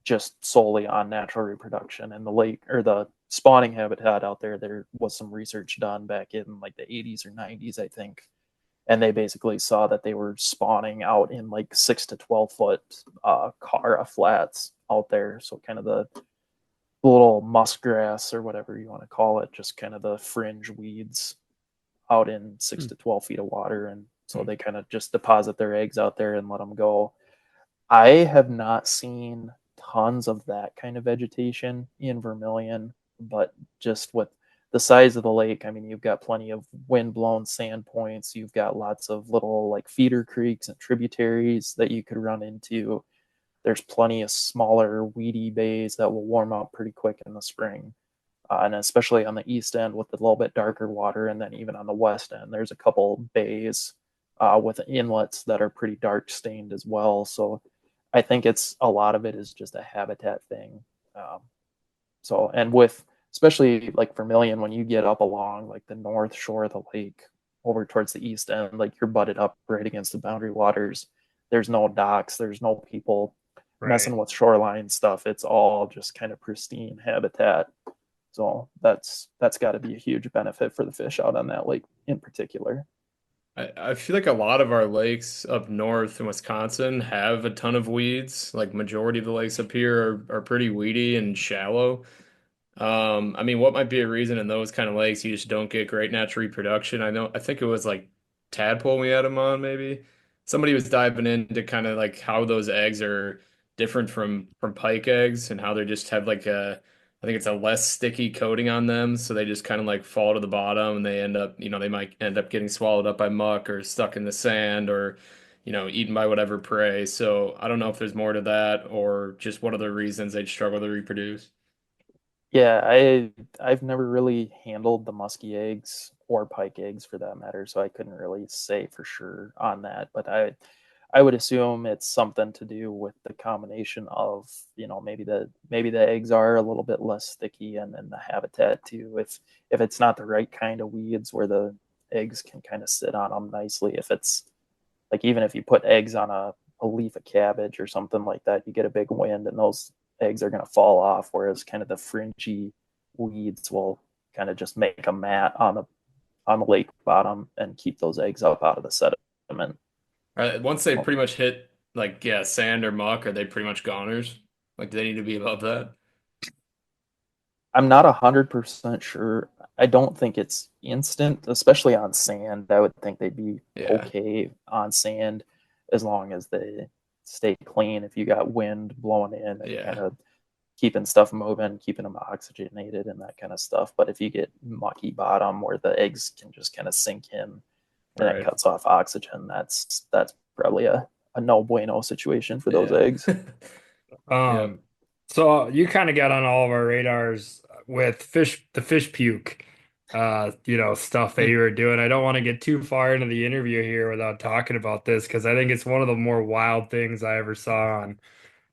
just solely on natural reproduction. And the lake or the spawning habitat out there, there was some research done back in like the 80s or 90s, I think. And they basically saw that they were spawning out in like 6 to 12 foot Cara flats out there. So kind of the little muskgrass or whatever you want to call it, just kind of the fringe weeds out in six Hmm. to 12 feet of water. And so they kind of just deposit their eggs out there and let them go. I have not seen tons of that kind of vegetation in Vermilion, but just with the size of the lake, I mean, you've got plenty of wind-blown sand points. You've got lots of little like feeder creeks and tributaries that you could run into. There's plenty of smaller weedy bays that will warm up pretty quick in the spring. And especially on the east end with a little bit darker water, and then even on the west end, there's a couple bays with inlets that are pretty dark stained as well. So I think it's a lot of it is just a habitat thing. Um, so and with especially like Vermilion, when you get up along like the north shore of the lake over towards the east end, like you're butted up right against the boundary waters. There's no docks, there's no people Right. messing with shoreline stuff. It's all just kind of pristine habitat. So that's got to be a huge benefit for the fish out on that lake in particular. I feel like a lot of our lakes up north in Wisconsin have a ton of weeds. Like majority of the lakes up here are pretty weedy and shallow. I mean, what might be a reason in those kind of lakes you just don't get great natural reproduction? I think it was like tadpole we had them on, maybe. Somebody was diving into kind of like how those eggs are different from pike eggs and how they just have like I think it's a less sticky coating on them, so they just kind of like fall to the bottom and they end up, they might end up getting swallowed up by muck or stuck in the sand or, eaten by whatever prey. So I don't know if there's more to that or just what other reasons they'd struggle to reproduce. Yeah, I've never really handled the musky eggs or pike eggs for that matter, so I couldn't really say for sure on that. But I would assume it's something to do with the combination of, maybe the eggs are a little bit less sticky and then the habitat too. If it's not the right kind of weeds where the eggs can kind of sit on them nicely, if it's like even if you put eggs on a leaf of cabbage or something like that, you get a big wind and those eggs are going to fall off. Whereas kind of the fringy weeds will kind of just make a mat on the lake bottom and keep those eggs up out of the sediment. Once they pretty much hit like, yeah, sand or muck, are they pretty much goners? Like, do they need to be above that? I'm not 100% sure. I don't think it's instant, especially on sand. I would think they'd be Yeah. okay on sand as long as they stay clean. If you got wind blowing in and kind Yeah. of keeping stuff moving, keeping them oxygenated and that kind of stuff. But if you get mucky bottom where the eggs can just kind of sink in and it Right. cuts off oxygen, that's probably a no bueno situation for those Yeah. eggs. Yep. So you kind of got on all of our radars with the fish puke, stuff that you were doing. I don't want to get too far into the interview here without talking about this because I think it's one of the more wild things I ever saw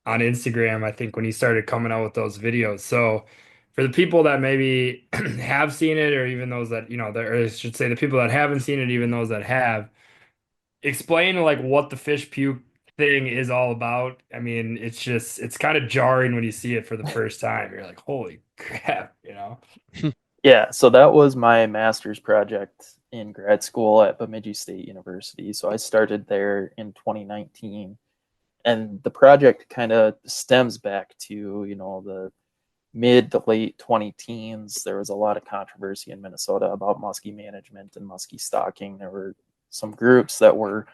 on Instagram. I think when you started coming out with those videos. So for the people that maybe have seen it, or even those that, or I should say the people that haven't seen it, even those that have, explain like what the fish puke thing is all about. I mean, it's kind of jarring when you see it for the first time. You're like, holy crap. Yeah, so that was my master's project in grad school at Bemidji State University. So I started there in 2019, and the project kind of stems back to, the mid to late 20 teens. There was a lot of controversy in Minnesota about muskie management and muskie stocking. There were some groups that were,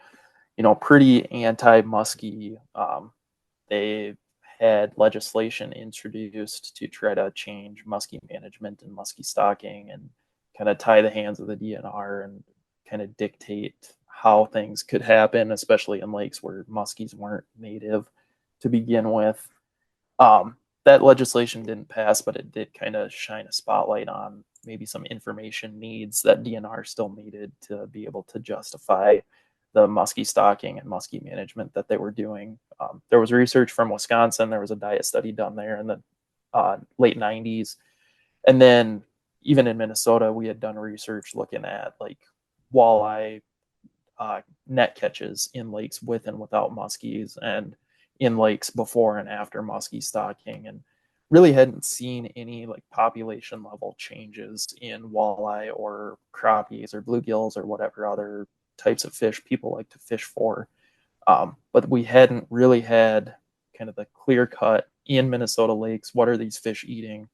pretty anti-muskie. They had legislation introduced to try to change muskie management and muskie stocking and kind of tie the hands of the DNR and kind of dictate how things could happen, especially in lakes where muskies weren't native to begin with. That legislation didn't pass, but it did kind of shine a spotlight on maybe some information needs that DNR still needed to be able to justify the muskie stocking and muskie management that they were doing. There was research from Wisconsin. There was a diet study done there in the late 90s. And then even in Minnesota, we had done research looking at like walleye net catches in lakes with and without muskies and in lakes before and after muskie stocking, and really hadn't seen any like population level changes in walleye or crappies or bluegills or whatever other types of fish people like to fish for. But we hadn't really had kind of the clear cut in Minnesota lakes. What are these fish eating?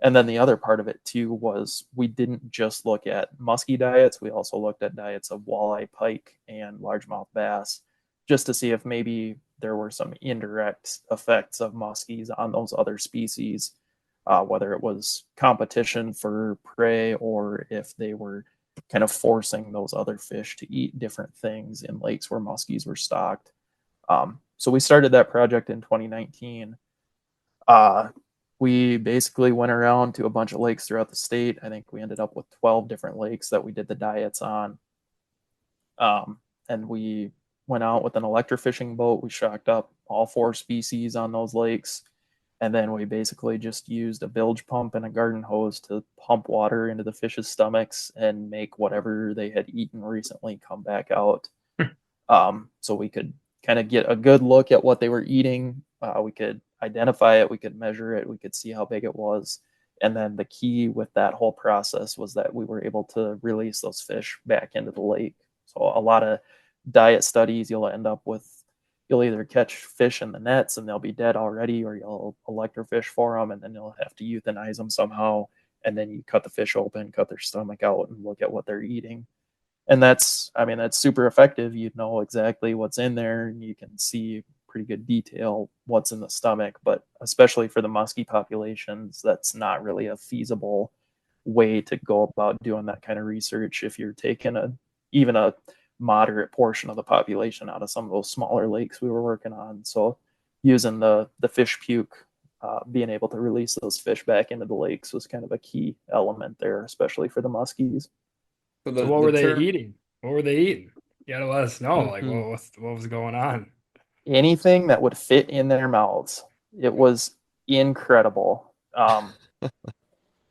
And then the other part of it too was we didn't just look at muskie diets. We also looked at diets of walleye, pike, and largemouth bass, just to see if maybe there were some indirect effects of muskies on those other species, whether it was competition for prey or if they were kind of forcing those other fish to eat different things in lakes where muskies were stocked. So we started that project in 2019. We basically went around to a bunch of lakes throughout the state. I think we ended up with 12 different lakes that we did the diets on. And we went out with an electrofishing boat. We shocked up all 4 species on those lakes. And then we basically just used a bilge pump and a garden hose to pump water into the fish's stomachs and make whatever they had eaten recently come back out. So we could kind of get a good look at what they were eating. We could identify it, we could measure it, we could see how big it was. And then the key with that whole process was that we were able to release those fish back into the lake. So a lot of diet studies, you'll end up with, you'll either catch fish in the nets and they'll be dead already, or you'll electrofish for them and then you'll have to euthanize them somehow. And then you cut the fish open, cut their stomach out, and look at what they're eating. And that's super effective. You know exactly what's in there, and you can see pretty good detail what's in the stomach, but especially for the muskie populations, that's not really a feasible way to go about doing that kind of research if you're taking even a moderate portion of the population out of some of those smaller lakes we were working on. So using the fish puke, being able to release those fish back into the lakes was kind of a key element there, especially for the muskies. So what were they eating? What were they eating? You gotta let us know, like what was going on. Anything that would fit in their mouths. It was incredible.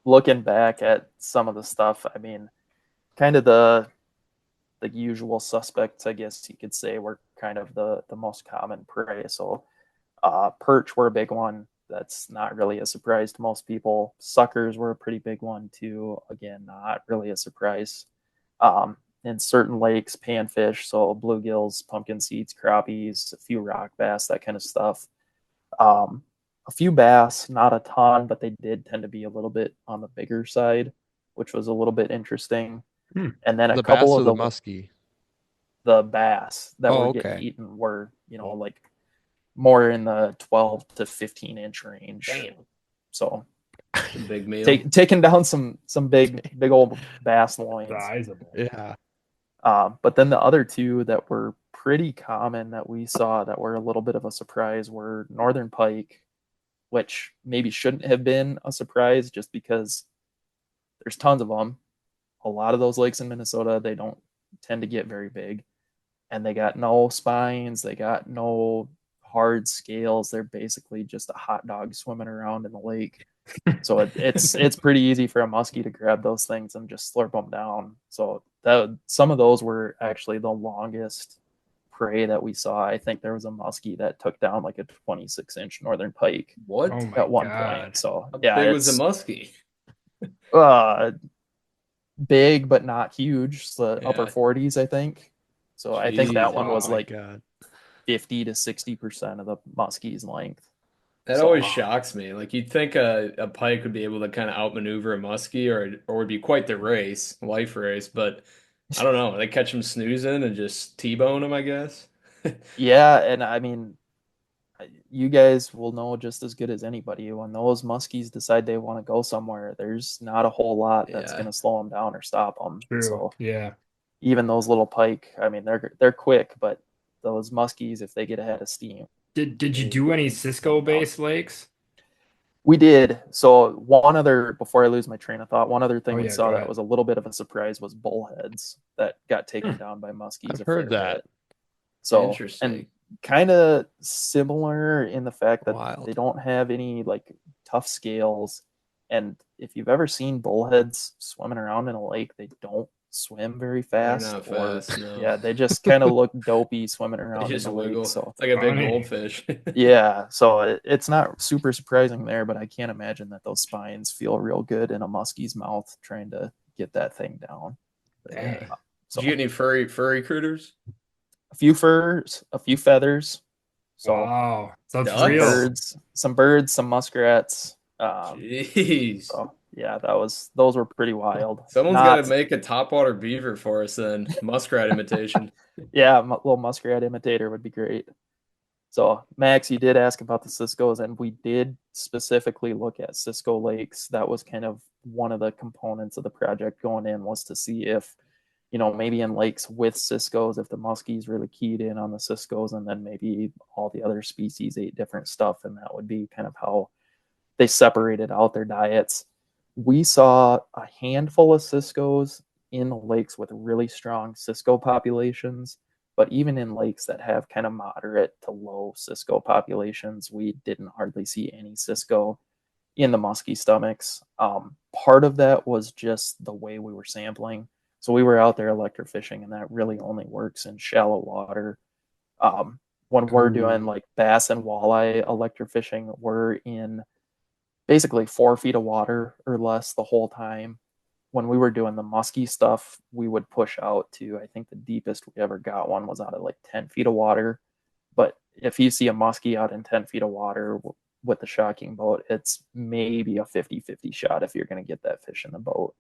Looking back at some of the stuff, I mean, kind of the usual suspects, I guess you could say, were kind of the most common prey. So perch were a big one. That's not really a surprise to most people. Suckers were a pretty big one too. Again, not really a surprise. In certain lakes, panfish, so bluegills, pumpkin seeds, crappies, a few rock bass, that kind of stuff. A few bass, not a ton, but they did tend to be a little bit on the bigger side, which was a little bit interesting. And then a The couple bass of or the muskie? the bass that were getting eaten were, like more in the 12 to 15 inch range. Damn. So Big meal. taking down some big old bass loins. Sizable. Yeah. But then the other two that were pretty common that we saw that were a little bit of a surprise were northern pike, which maybe shouldn't have been a surprise just because there's tons of them. A lot of those lakes in Minnesota, they don't tend to get very big, and they got no spines, they got no hard scales. They're basically just a hot dog swimming around in the lake. So it's pretty easy for a muskie to grab those things and just slurp them down. So some of those were actually the longest prey that we saw. I think there was a muskie that took down like a 26-inch northern pike. What? Oh my at one God. point. So How yeah, big was the muskie? big but not huge. So Yeah. upper 40s, I think. So I think that one was Oh my like God. 50 to 60% of the muskie's length. That So- always shocks me. Like you'd think a pike would be able to kind of outmaneuver a muskie, or would be quite the life race. But I don't know. They catch them snoozing and just T-bone them, I guess. Yeah, and I mean, you guys will know just as good as anybody when those muskies decide they want to go somewhere. There's not a whole lot that's Yeah. going to slow them down or stop them. True. So Yeah. even those little pike, I mean, they're quick, but those muskies, if they get ahead of steam, Did you they do any can slow Cisco 'em down. based lakes? We did. So before I lose my train of thought, one other thing Oh, we yeah, saw go that ahead. was a little bit of a surprise was bullheads that got taken down by muskies. I've a fair heard that. bit. So Interesting. and kind of similar in the fact that Wild. they don't have any like tough scales. And if you've ever seen bullheads swimming around in a lake, they don't swim very They're fast. not fast, no. Yeah, they just kind of look dopey swimming They around in just the wiggle. lake. So It's like a big Funny. goldfish. yeah, so it's not super surprising there, but I can't imagine that those spines feel real good in a muskie's mouth trying to get that thing down. Dang. So Did you get any furry critters? a few furs, a few feathers. So Wow. So it's Ducks? real. some birds, some muskrats. Jeez. So yeah, those were pretty wild. Someone's got to Not- make a topwater beaver for us then. Muskrat imitation. yeah, little muskrat imitator would be great. So Max, you did ask about the Cisco's, and we did specifically look at Cisco lakes. That was kind of one of the components of the project going in, was to see if, maybe in lakes with Cisco's, if the muskies really keyed in on the Cisco's, and then maybe all the other species ate different stuff, and that would be kind of how they separated out their diets. We saw a handful of Cisco's in the lakes with really strong Cisco populations, but even in lakes that have kind of moderate to low Cisco populations, we didn't hardly see any Cisco in the muskie stomachs. Part of that was just the way we were sampling. So we were out there electrofishing, and that really only works in shallow water. When we're doing like bass and walleye electrofishing, we're in basically 4 feet of water or less the whole time. When we were doing the muskie stuff, we would push out to, I think the deepest we ever got one was out of like 10 feet of water. But if you see a muskie out in 10 feet of water with the shocking boat, it's maybe a 50-50 shot if you're going to get that fish in the boat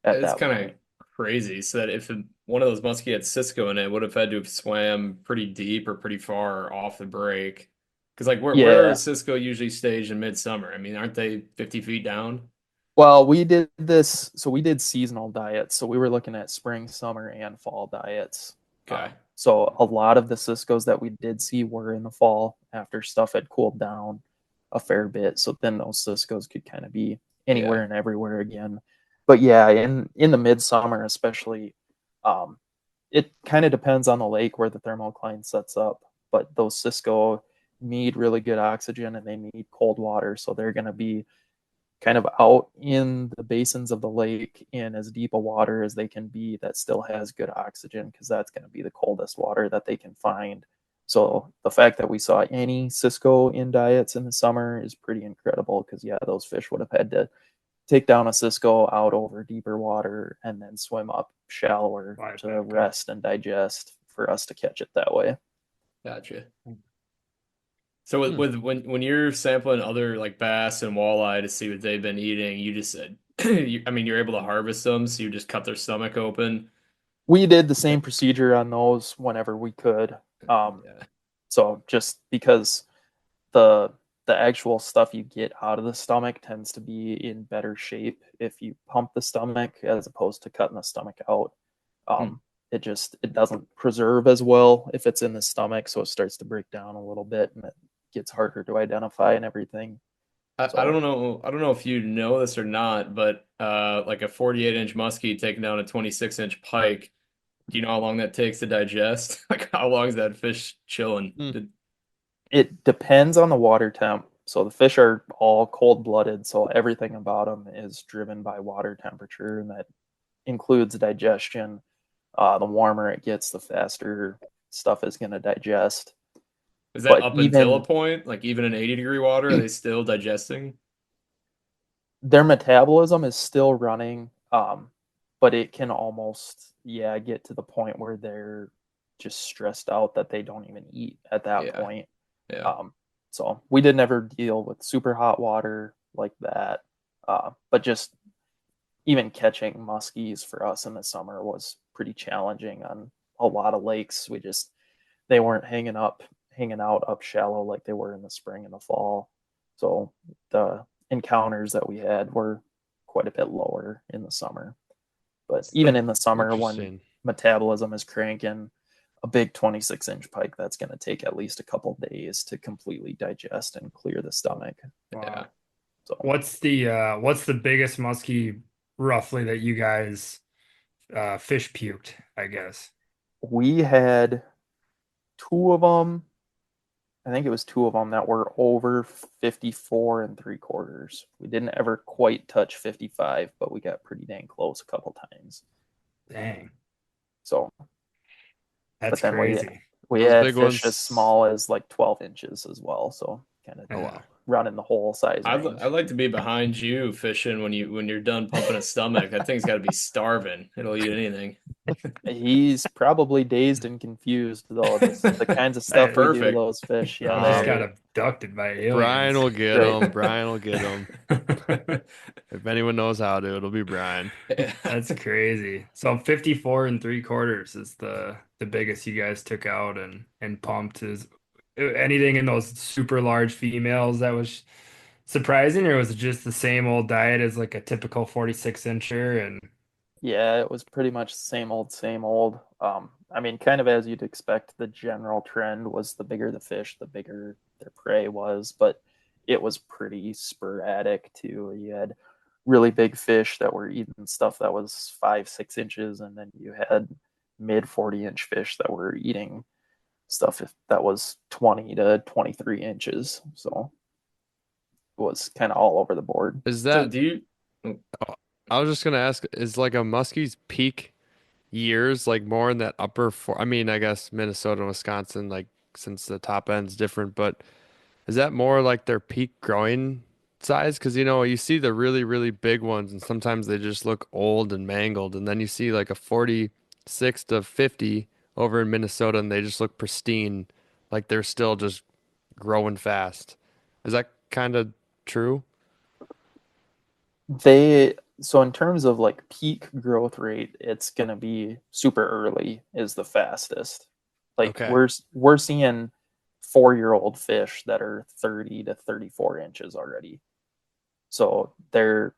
at It's that kind of point. crazy. So that if one of those muskie had Cisco in it, would have had to have swam pretty deep or pretty far off the break. Because like where Yeah. is Cisco usually staged in midsummer? I mean, aren't they 50 feet down? Well, we did this, so we did seasonal diets. So we were looking at spring, summer, and fall diets. Okay. So a lot of the Cisco's that we did see were in the fall after stuff had cooled down a fair bit. So then those Cisco's could kind of be anywhere Yeah. and everywhere again. But yeah, in the midsummer especially, um, it kind of depends on the lake where the thermocline sets up. But those Cisco need really good oxygen and they need cold water, so they're going to be kind of out in the basins of the lake in as deep a water as they can be that still has good oxygen, because that's going to be the coldest water that they can find. So the fact that we saw any Cisco in diets in the summer is pretty incredible, because yeah, those fish would have had to take down a Cisco out over deeper water and then swim up shallower Right to back up. rest and digest for us to catch it that way. Gotcha. So when you're sampling other like bass and walleye to see what they've been eating, you just said, I mean, you're able to harvest them, so you just cut their stomach open. We did the same procedure on those whenever we could. Yeah. So just because the the actual stuff you get out of the stomach tends to be in better shape if you pump the stomach as opposed to cutting the stomach out. Um, it doesn't preserve as well if it's in the stomach, so it starts to break down a little bit and it gets harder to identify and everything. I So don't know. I don't know if you know this or not, but like a 48-inch muskie taking down a 26-inch pike. Do you know how long that takes to digest? Like how long is that fish chilling? Hmm. it depends on the water temp. So the fish are all cold blooded, so everything about them is driven by water temperature, and that includes digestion. The warmer it gets, the faster stuff is going to digest. Is that But up until a even point? Like even in 80-degree water, are they still digesting? their metabolism is still running, but it can almost, yeah, get to the point where they're just stressed out that they don't even eat at that Yeah. point. Yeah. Um, so we did never deal with super hot water like that. But just even catching muskies for us in the summer was pretty challenging on a lot of lakes. They weren't hanging out up shallow like they were in the spring and the fall. So the encounters that we had were quite a bit lower in the summer. But even in the summer, when Interesting. metabolism is cranking, a big 26-inch pike, that's going to take at least a couple days to completely digest and clear the stomach. Wow. Yeah. So What's the biggest muskie roughly that you guys fish puked, I guess? we had two of them. I think it was two of them that were over 54 and 3/4. We didn't ever quite touch 55, but we got pretty dang close a couple times. Dang, So, that's but then we crazy. we Those had big fish as ones. small as like 12 inches as well. So kind of Oh Yeah. wow. running the whole size range. I'd like to be behind you fishing when you're done pumping a stomach. That thing's got to be starving. It'll eat anything. He's probably dazed and confused though. The kinds of stuff we do to Perfect. those fish, yeah, He just got they abducted by Brian aliens. will get right. him. Brian will get him. If anyone knows how to, it'll be Brian. That's crazy. So 54 and 3/4 is the biggest you guys took out and pumped. Is anything in those super large females that was surprising, or was it just the same old diet as like a typical 46-incher? And Yeah, it was pretty much the same old, same old. I mean, kind of as you'd expect, the general trend was the bigger the fish, the bigger their prey was, but it was pretty sporadic too. You had really big fish that were eating stuff that was 5, 6 inches, and then you had mid 40-inch fish that were eating stuff that was 20 to 23 inches. So it was kind of all over the board. Is So that, do you? I was just gonna ask, is like a muskie's peak years like more in that upper four? I mean, I guess Minnesota and Wisconsin, like since the top end's different, but is that more like their peak growing size? Because you see the really, really big ones, and sometimes they just look old and mangled, and then you see like a 46 to 50 over in Minnesota, and they just look pristine, like they're still just growing fast. Is that kind of true? They So in terms of like peak growth rate, it's gonna be super early is the fastest. Like Okay. we're seeing 4-year-old fish that are 30 to 34 inches already. So they're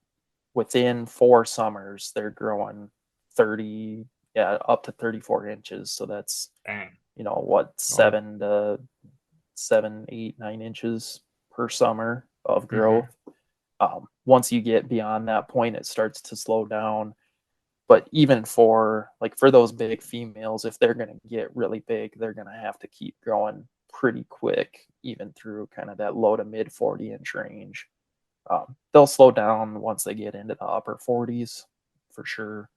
within 4 summers, they're growing 30, yeah, up to 34 inches. So that's, Dang. what, 7, 8, 9 inches per summer of growth. Once you get beyond that point, it starts to slow down. But even for those big females, if they're going to get really big, they're going to have to keep growing pretty quick, even through kind of that low to mid 40-inch range. They'll slow down once they get into the upper 40s for sure.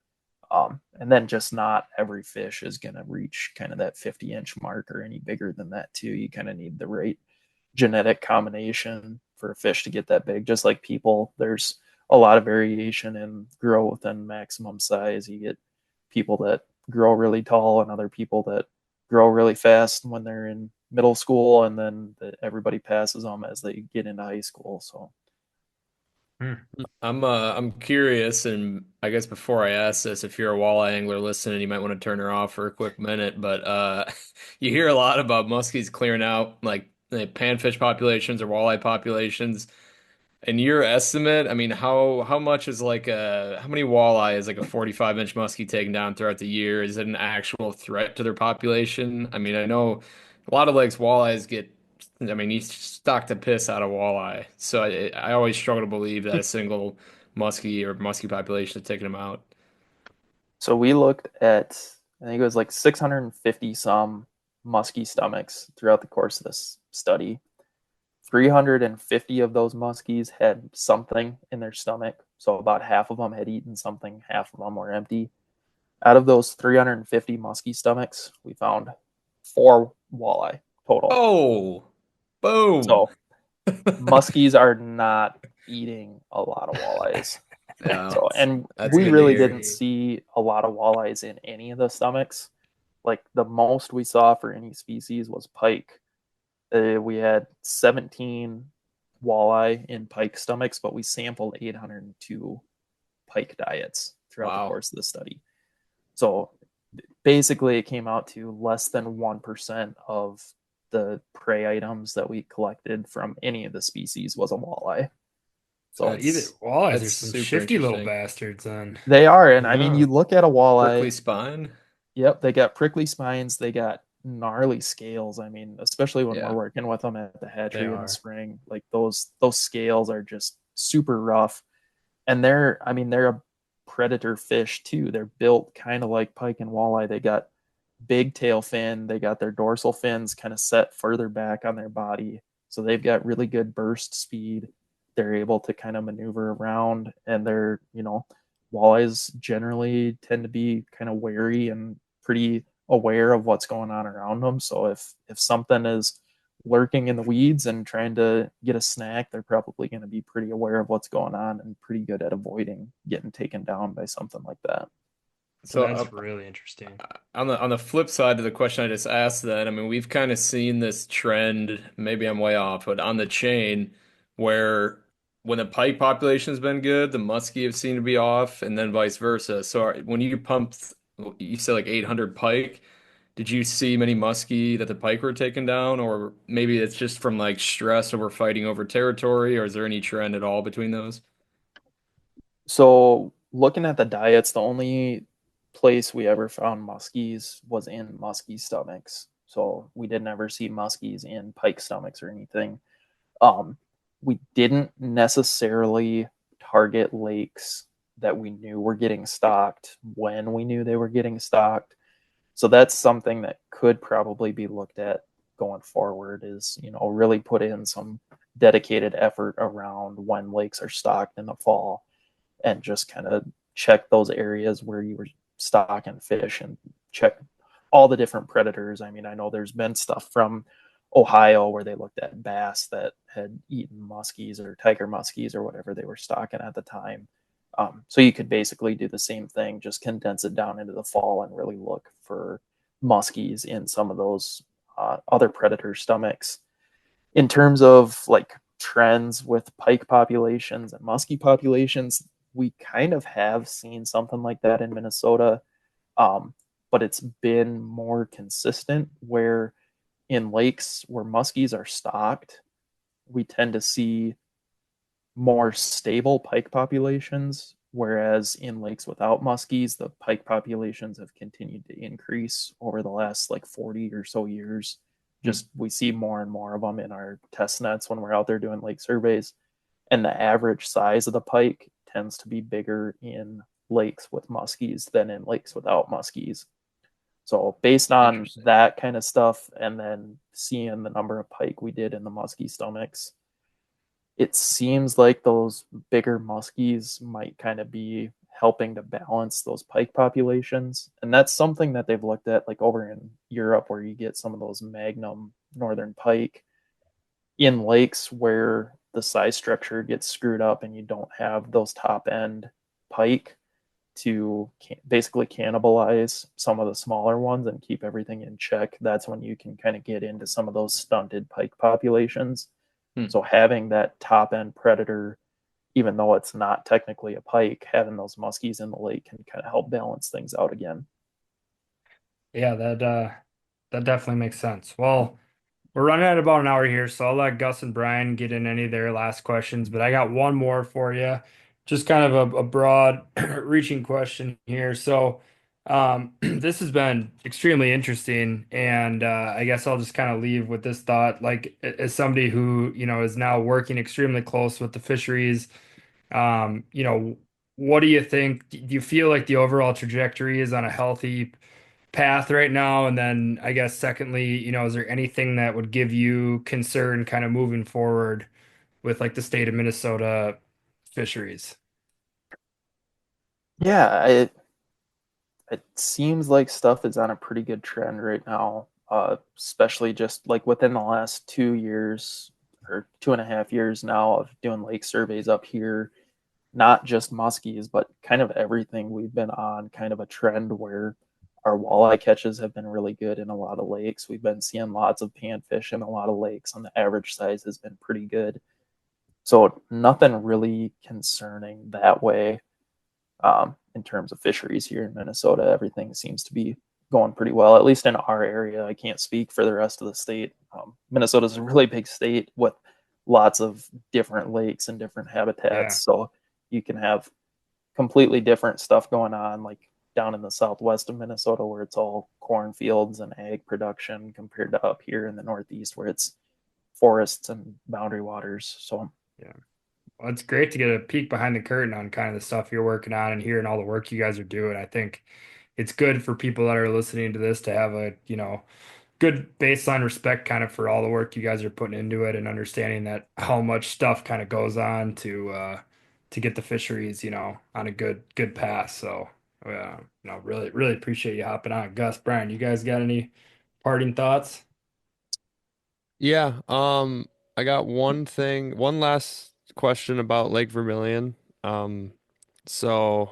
And then just not every fish is going to reach kind of that 50-inch mark or any bigger than that too. You kind of need the right genetic combination for a fish to get that big. Just like people, there's a lot of variation in growth and maximum size. You get people that grow really tall and other people that grow really fast when they're in middle school, and then everybody passes them as they get into high school. So I'm curious, and I guess before I ask this, if you're a walleye angler listening, you might want to turn her off for a quick minute. But you hear a lot about muskies clearing out like the panfish populations or walleye populations. In your estimate, I mean, how much is like how many walleye is like a 45-inch muskie taken down throughout the year? Is it an actual threat to their population? I mean, I know a lot of lakes walleyes get, I mean, you stock the piss out of walleye. So I always struggle to believe that a single muskie or muskie population is taking them out. So we looked at, I think it was like 650 some muskie stomachs throughout the course of this study. 350 of those muskies had something in their stomach. So about half of them had eaten something, half of them were empty. Out of those 350 muskie stomachs, we found 4 walleye total. Oh, boom. So muskies are not eating a lot of walleyes. Yeah, So, and that's we good to really hear. didn't see a lot of walleyes in any of the stomachs. Like the most we saw for any species was pike. We had 17 walleye in pike stomachs, but we sampled 802 pike diets throughout the Wow. course of the study. So basically, it came out to less than 1% of the prey items that we collected from any of the species was a walleye. So Either walleyes are That's some super shifty little interesting. bastards then. they are, and I mean, Yeah. you look at a walleye. Prickly spine. Yep, they got prickly spines. They got gnarly scales. I mean, especially when Yeah. we're working with them at the They hatchery in are. the spring, like those scales are just super rough. And they're a predator fish too. They're built kind of like pike and walleye. They got big tail fin. They got their dorsal fins kind of set further back on their body, so they've got really good burst speed. They're able to kind of maneuver around, and walleyes generally tend to be kind of wary and pretty aware of what's going on around them. So if something is lurking in the weeds and trying to get a snack, they're probably going to be pretty aware of what's going on and pretty good at avoiding getting taken down by something like that. So So that's really interesting. on the flip side to the question I just asked, then I mean we've kind of seen this trend. Maybe I'm way off, but on the chain where when the pike population has been good, the muskie have seemed to be off, and then vice versa. So when you pumped, you said like 800 pike. Did you see many muskie that the pike were taken down, or maybe it's just from like stress over fighting over territory, or is there any trend at all between those? So looking at the diets, the only place we ever found muskies was in muskie stomachs. So we didn't ever see muskies in pike stomachs or anything. We didn't necessarily target lakes that we knew were getting stocked when we knew they were getting stocked. So that's something that could probably be looked at going forward, is, really put in some dedicated effort around when lakes are stocked in the fall, and just kind of check those areas where you were stocking fish and check all the different predators. I mean, I know there's been stuff from Ohio where they looked at bass that had eaten muskies or tiger muskies or whatever they were stocking at the time. So you could basically do the same thing, just condense it down into the fall and really look for muskies in some of those other predator stomachs. In terms of like trends with pike populations and muskie populations, we kind of have seen something like that in Minnesota, but it's been more consistent where in lakes where muskies are stocked, we tend to see more stable pike populations, whereas in lakes without muskies, the pike populations have continued to increase over the last like 40 or so years. Just we see more and more of them in our test nets when we're out there doing lake surveys. And the average size of the pike tends to be bigger in lakes with muskies than in lakes without muskies. So based on that kind of stuff, and then seeing the number of pike we did in the muskie stomachs, it seems like those bigger muskies might kind of be helping to balance those pike populations. And that's something that they've looked at like over in Europe, where you get some of those magnum northern pike in lakes where the size structure gets screwed up and you don't have those top end pike to basically cannibalize some of the smaller ones and keep everything in check. That's when you can kind of get into some of those stunted pike populations. So having that top end predator, even though it's not technically a pike, having those muskies in the lake can kind of help balance things out again. Yeah, that definitely makes sense. Well, we're running at about an hour here, so I'll let Gus and Brian get in any of their last questions, but I got one more for you. Just kind of a broad reaching question here. So, this has been extremely interesting, and I guess I'll just kind of leave with this thought. Like, as somebody who, is now working extremely close with the fisheries, you know, what do you think? Do you feel like the overall trajectory is on a healthy path right now? And then I guess secondly, is there anything that would give you concern kind of moving forward with like the state of Minnesota fisheries? Yeah, it seems like stuff is on a pretty good trend right now, especially just like within the last 2 years or 2.5 years now of doing lake surveys up here. Not just muskies, but kind of everything. We've been on kind of a trend where our walleye catches have been really good in a lot of lakes. We've been seeing lots of panfish in a lot of lakes, and the average size has been pretty good. So nothing really concerning that way. In terms of fisheries here in Minnesota, everything seems to be going pretty well, at least in our area. I can't speak for the rest of the state. Minnesota is a really big state with lots of different lakes and different habitats. Yeah. So you can have completely different stuff going on, like down in the southwest of Minnesota, where it's all cornfields and ag production, compared to up here in the northeast, where it's forests and boundary waters. So Yeah. Well, it's great to get a peek behind the curtain on kind of the stuff you're working on and hearing all the work you guys are doing. I think it's good for people that are listening to this to have a, good baseline respect kind of for all the work you guys are putting into it, and understanding that how much stuff kind of goes on to get the fisheries, on a good path. So, really, really appreciate you hopping on. Gus, Brian, you guys got any parting thoughts? Yeah, I got one last question about Lake Vermilion. Um, so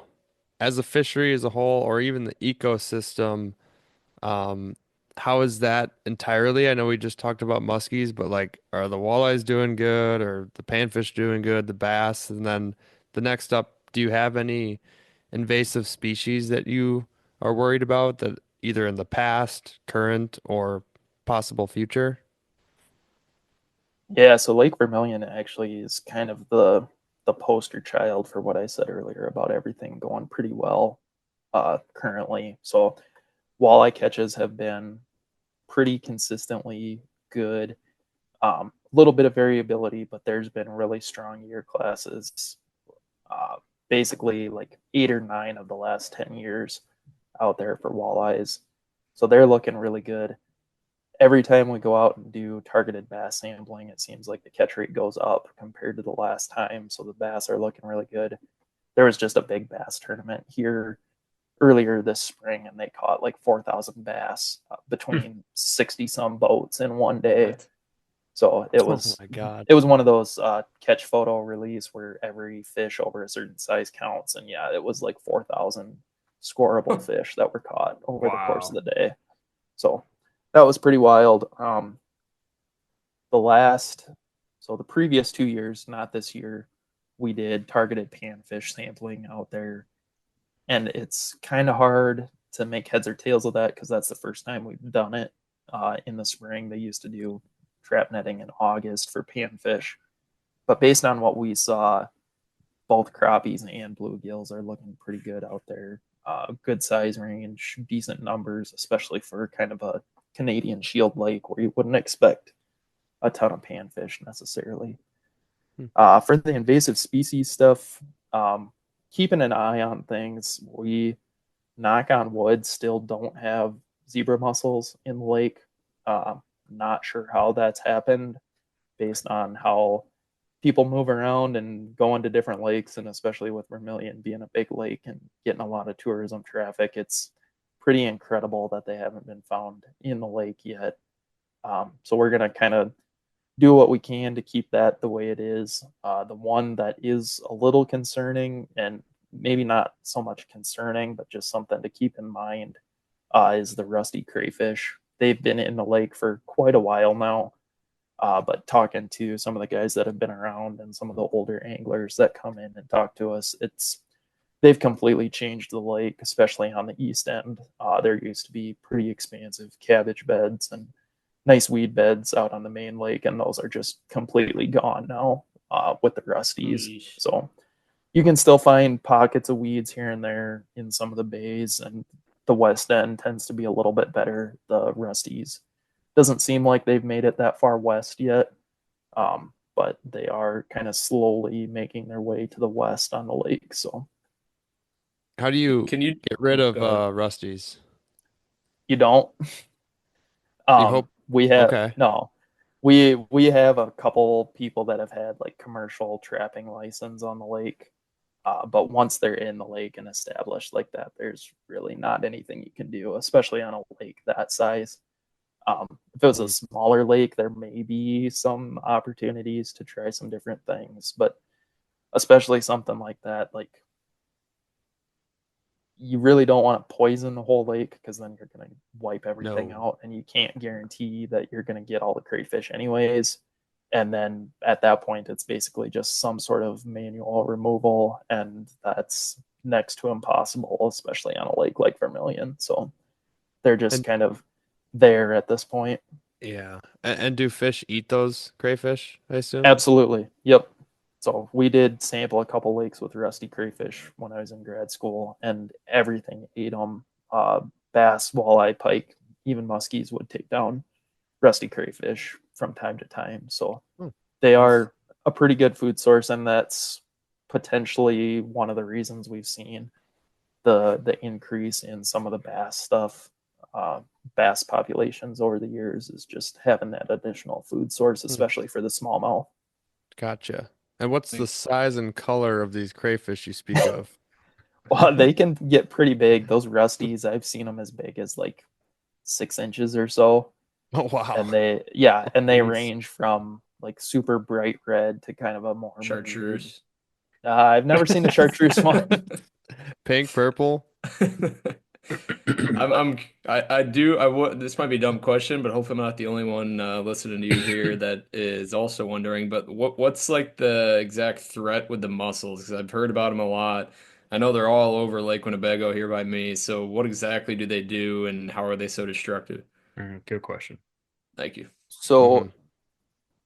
as a fishery as a whole, or even the ecosystem, um, how is that entirely? I know we just talked about muskies, but like, are the walleyes doing good, or the panfish doing good, the bass? And then the next up, do you have any invasive species that you are worried about that either in the past, current, or possible future? yeah, so Lake Vermilion actually is kind of the poster child for what I said earlier about everything going pretty well currently. So walleye catches have been pretty consistently good. A little bit of variability, but there's been really strong year classes. Basically, like 8 or 9 of the last 10 years out there for walleyes. So they're looking really good. Every time we go out and do targeted bass sampling, it seems like the catch rate goes up compared to the last time. So the bass are looking really good. There was just a big bass tournament here earlier this spring, and they caught like 4,000 bass between 60 some boats in one day. What? So it Oh was my God. it was one of those catch photo release where every fish over a certain size counts, and yeah, it was like 4,000 scoreable fish that were caught over the course of Wow. the day. So that was pretty wild. The last, so the previous 2 years, not this year, we did targeted panfish sampling out there, and it's kind of hard to make heads or tails of that because that's the first time we've done it in the spring. They used to do trap netting in August for panfish, but based on what we saw, both crappies and bluegills are looking pretty good out there. Good size range, decent numbers, especially for kind of a Canadian Shield Lake where you wouldn't expect a ton of panfish necessarily. For the invasive species stuff, keeping an eye on things. We, knock on wood, still don't have zebra mussels in the lake. Not sure how that's happened based on how people move around and go into different lakes, and especially with Vermilion being a big lake and getting a lot of tourism traffic, it's pretty incredible that they haven't been found in the lake yet. So we're going to kind of do what we can to keep that the way it is. The one that is a little concerning, and maybe not so much concerning, but just something to keep in mind, is the rusty crayfish. They've been in the lake for quite a while now. But talking to some of the guys that have been around and some of the older anglers that come in and talk to us, they've completely changed the lake, especially on the east end. There used to be pretty expansive cabbage beds and nice weed beds out on the main lake, and those are just completely gone now with the rusties. Yeesh. So you can still find pockets of weeds here and there in some of the bays, and the west end tends to be a little bit better. The rusties doesn't seem like they've made it that far west yet, but they are kind of slowly making their way to the west on the lake. So How do you Can you get rid of go ahead. rusties? you don't. You hope. We have Okay. no. We have a couple people that have had like commercial trapping license on the lake, but once they're in the lake and established like that, there's really not anything you can do, especially on a lake that size. If it was a smaller lake, there may be some opportunities to try some different things, but especially something like that, like you really don't want to poison the whole lake because then you're going to wipe everything No. out, and you can't guarantee that you're going to get all the crayfish anyways. And then at that point, it's basically just some sort of manual removal, and that's next to impossible, especially on a lake like Vermilion. So they're just And kind of there at this point. yeah. And do fish eat those crayfish, I assume? Absolutely. Yep. So we did sample a couple lakes with rusty crayfish when I was in grad school, and everything ate them. Bass, walleye, pike, even muskies would take down rusty crayfish from time to time. So they are a pretty good food source, and that's potentially one of the reasons we've seen the increase in some of the bass stuff. Bass populations over the years is just having that additional food source, especially for the smallmouth. Gotcha. And what's the size and color of these crayfish you speak of? Well, they can get pretty big. Those rusties, I've seen them as big as like 6 inches or so. Oh, wow. And they Jeez. range from like super bright red to kind of a more maroon. Chartreuse. I've never seen a chartreuse one. Pink, purple? I would, this might be a dumb question, but hopefully I'm not the only one listening to you here that is also wondering, but what's like the exact threat with the mussels? Because I've heard about them a lot. I know they're all over Lake Winnebago here by me. So what exactly do they do and how are they so destructive? Good question. Thank you. So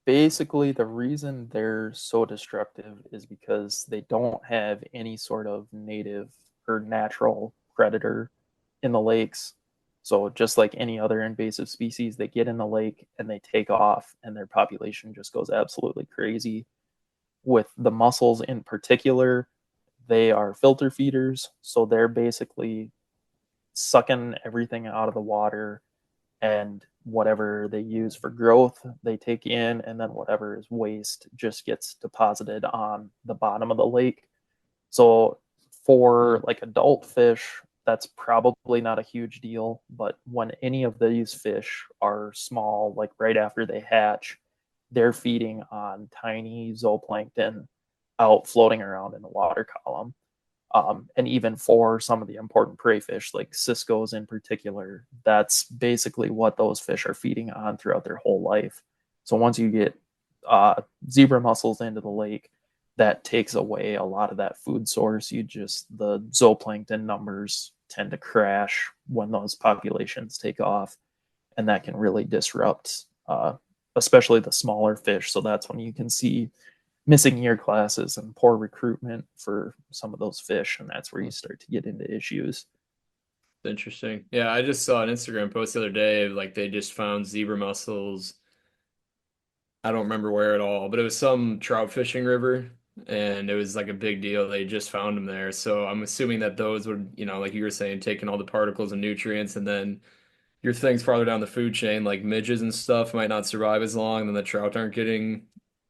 basically, the reason they're so destructive is because they don't have any sort of native or natural predator in the lakes. So just like any other invasive species, they get in the lake and they take off, and their population just goes absolutely crazy. With the mussels in particular, they are filter feeders, so they're basically sucking everything out of the water, and whatever they use for growth they take in, and then whatever is waste just gets deposited on the bottom of the lake. So for like adult fish, that's probably not a huge deal, but when any of these fish are small, like right after they hatch, they're feeding on tiny zooplankton out floating around in the water column. And even for some of the important prey fish, like ciscos in particular, that's basically what those fish are feeding on throughout their whole life. So once you get zebra mussels into the lake, that takes away a lot of that food source. The zooplankton numbers tend to crash when those populations take off, and that can really disrupt, especially the smaller fish. So that's when you can see missing year classes and poor recruitment for some of those fish, and that's where you start to get into issues. Interesting. Yeah, I just saw an Instagram post the other day of like they just found zebra mussels. I don't remember where at all, but it was some trout fishing river and it was like a big deal. They just found them there. So I'm assuming that those would, like you were saying, taking all the particles and nutrients and then your things farther down the food chain, like midges and stuff, might not survive as long. Then the trout aren't getting,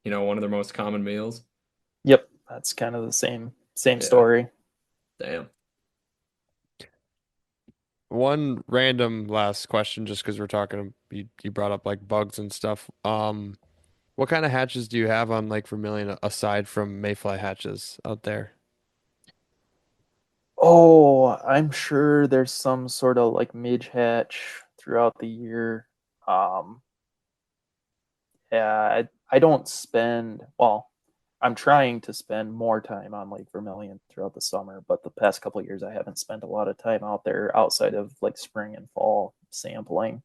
one of their most common meals. Yep, that's kind of the same Yeah. story. Damn. One random last question, just because we're talking, you brought up like bugs and stuff. What kind of hatches do you have on Lake Vermilion aside from mayfly hatches out there? Oh, I'm sure there's some sort of like midge hatch throughout the year. Um, yeah, I don't spend, well, I'm trying to spend more time on Lake Vermilion throughout the summer, but the past couple of years I haven't spent a lot of time out there outside of like spring and fall sampling.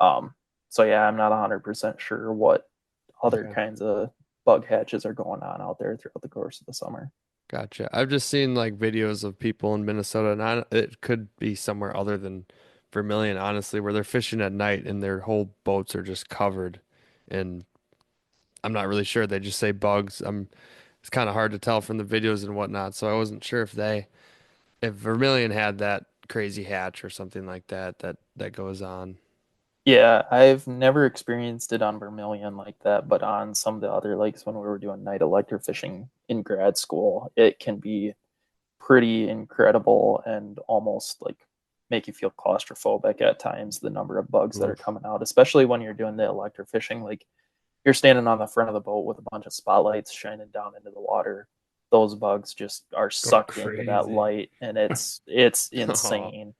Um, so yeah, I'm not 100% sure what other Okay. kinds of bug hatches are going on out there throughout the course of the summer. Gotcha. I've just seen like videos of people in Minnesota, and it could be somewhere other than Vermilion, honestly, where they're fishing at night and their whole boats are just covered. And I'm not really sure. They just say bugs. It's kind of hard to tell from the videos and whatnot. So I wasn't sure if Vermilion had that crazy hatch or something like that goes on. Yeah, I've never experienced it on Vermilion like that, but on some of the other lakes when we were doing night electrofishing in grad school, it can be pretty incredible and almost like make you feel claustrophobic at times, the number of bugs that are Oof. coming out, especially when you're doing the electrofishing. Like you're standing on the front of the boat with a bunch of spotlights shining down into the water. Those bugs just are Going sucked into that crazy. light, and it's Oh, insane.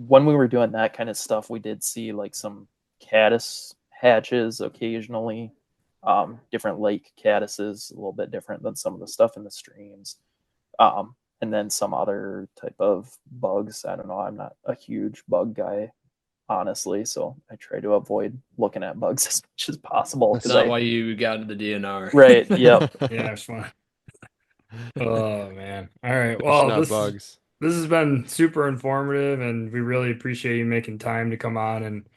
When we were doing that kind of stuff, we did see like some caddis hatches occasionally, different lake caddises, a little bit different than some of the stuff in the streams. And then some other type of bugs. I don't know. I'm not a huge bug guy, honestly, so I try to avoid looking at bugs as much as possible It's because not I. why you got into the DNR. Right. Yep. Yeah, it's fun. Oh man. All right. fishing Well, out bugs. this has been super informative, and we really appreciate you making time to come on and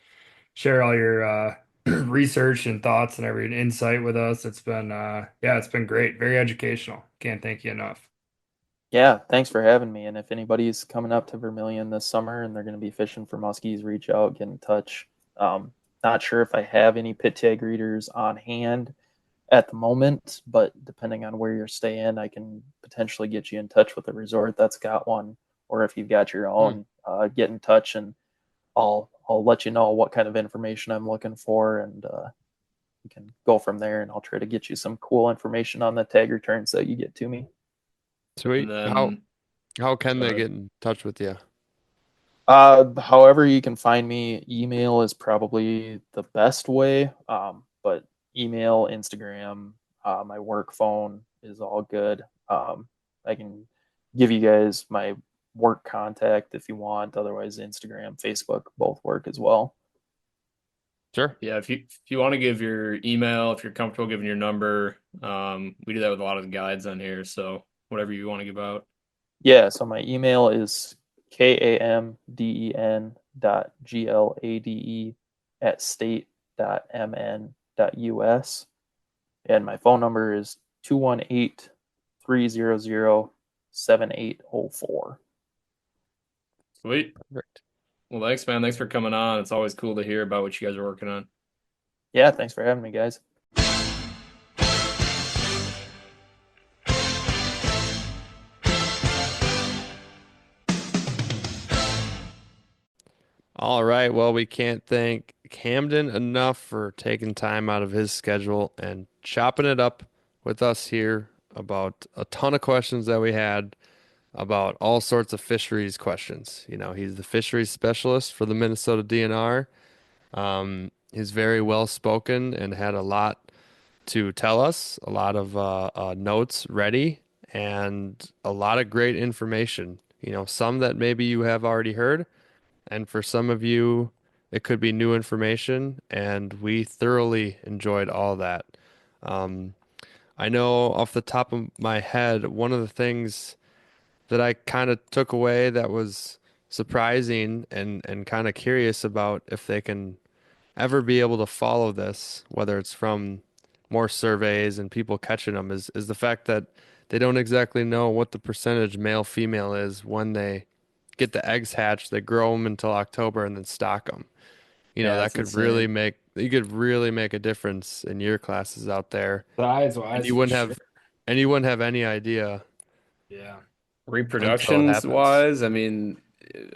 share all your research and thoughts and every insight with us. It's been yeah, it's been great. Very educational. Can't thank you enough. Yeah, thanks for having me. And if anybody's coming up to Vermilion this summer and they're going to be fishing for muskies, reach out, get in touch. Not sure if I have any pit tag readers on hand at the moment, but depending on where you're staying, I can potentially get you in touch with a resort that's got one. Or if you've got your Hmm. own, get in touch and I'll let you know what kind of information I'm looking for, and we can go from there. And I'll try to get you some cool information on the tag returns that you get to me. And Sweet. How then how can they uh, get in touch with you? However, you can find me. Email is probably the best way. But email, Instagram, my work phone is all good. I can give you guys my work contact if you want. Otherwise, Instagram, Facebook, both work as well. Sure. yeah, if you want to give your email, if you're comfortable giving your number, we do that with a lot of the guides on here. So whatever you want to give out. Yeah, so my email is kamden.glade@state.mn.us. And my phone number is 218-300-7804. Sweet. Perfect. Well, thanks, man. Thanks for coming on. It's always cool to hear about what you guys are working on. Yeah, thanks for having me, guys. All right. Well, we can't thank Kamden enough for taking time out of his schedule and chopping it up with us here about a ton of questions that we had about all sorts of fisheries questions. He's the fisheries specialist for the Minnesota DNR. He's very well spoken and had a lot to tell us, a lot of notes ready, and a lot of great information. Some that maybe you have already heard, and for some of you, it could be new information, and we thoroughly enjoyed all that. Um, I know off the top of my head, one of the things that I kind of took away that was surprising and kind of curious about if they can ever be able to follow this, whether it's from more surveys and people catching them, is the fact that they don't exactly know what the percentage male female is when they get the eggs hatched. They grow them until October and then stock them. Yeah, That that's could really insane. make you could really make a difference in your classes out there, Size and wise, you for wouldn't sure. have and you wouldn't have any idea Yeah. until it Reproductions happens. wise, I mean,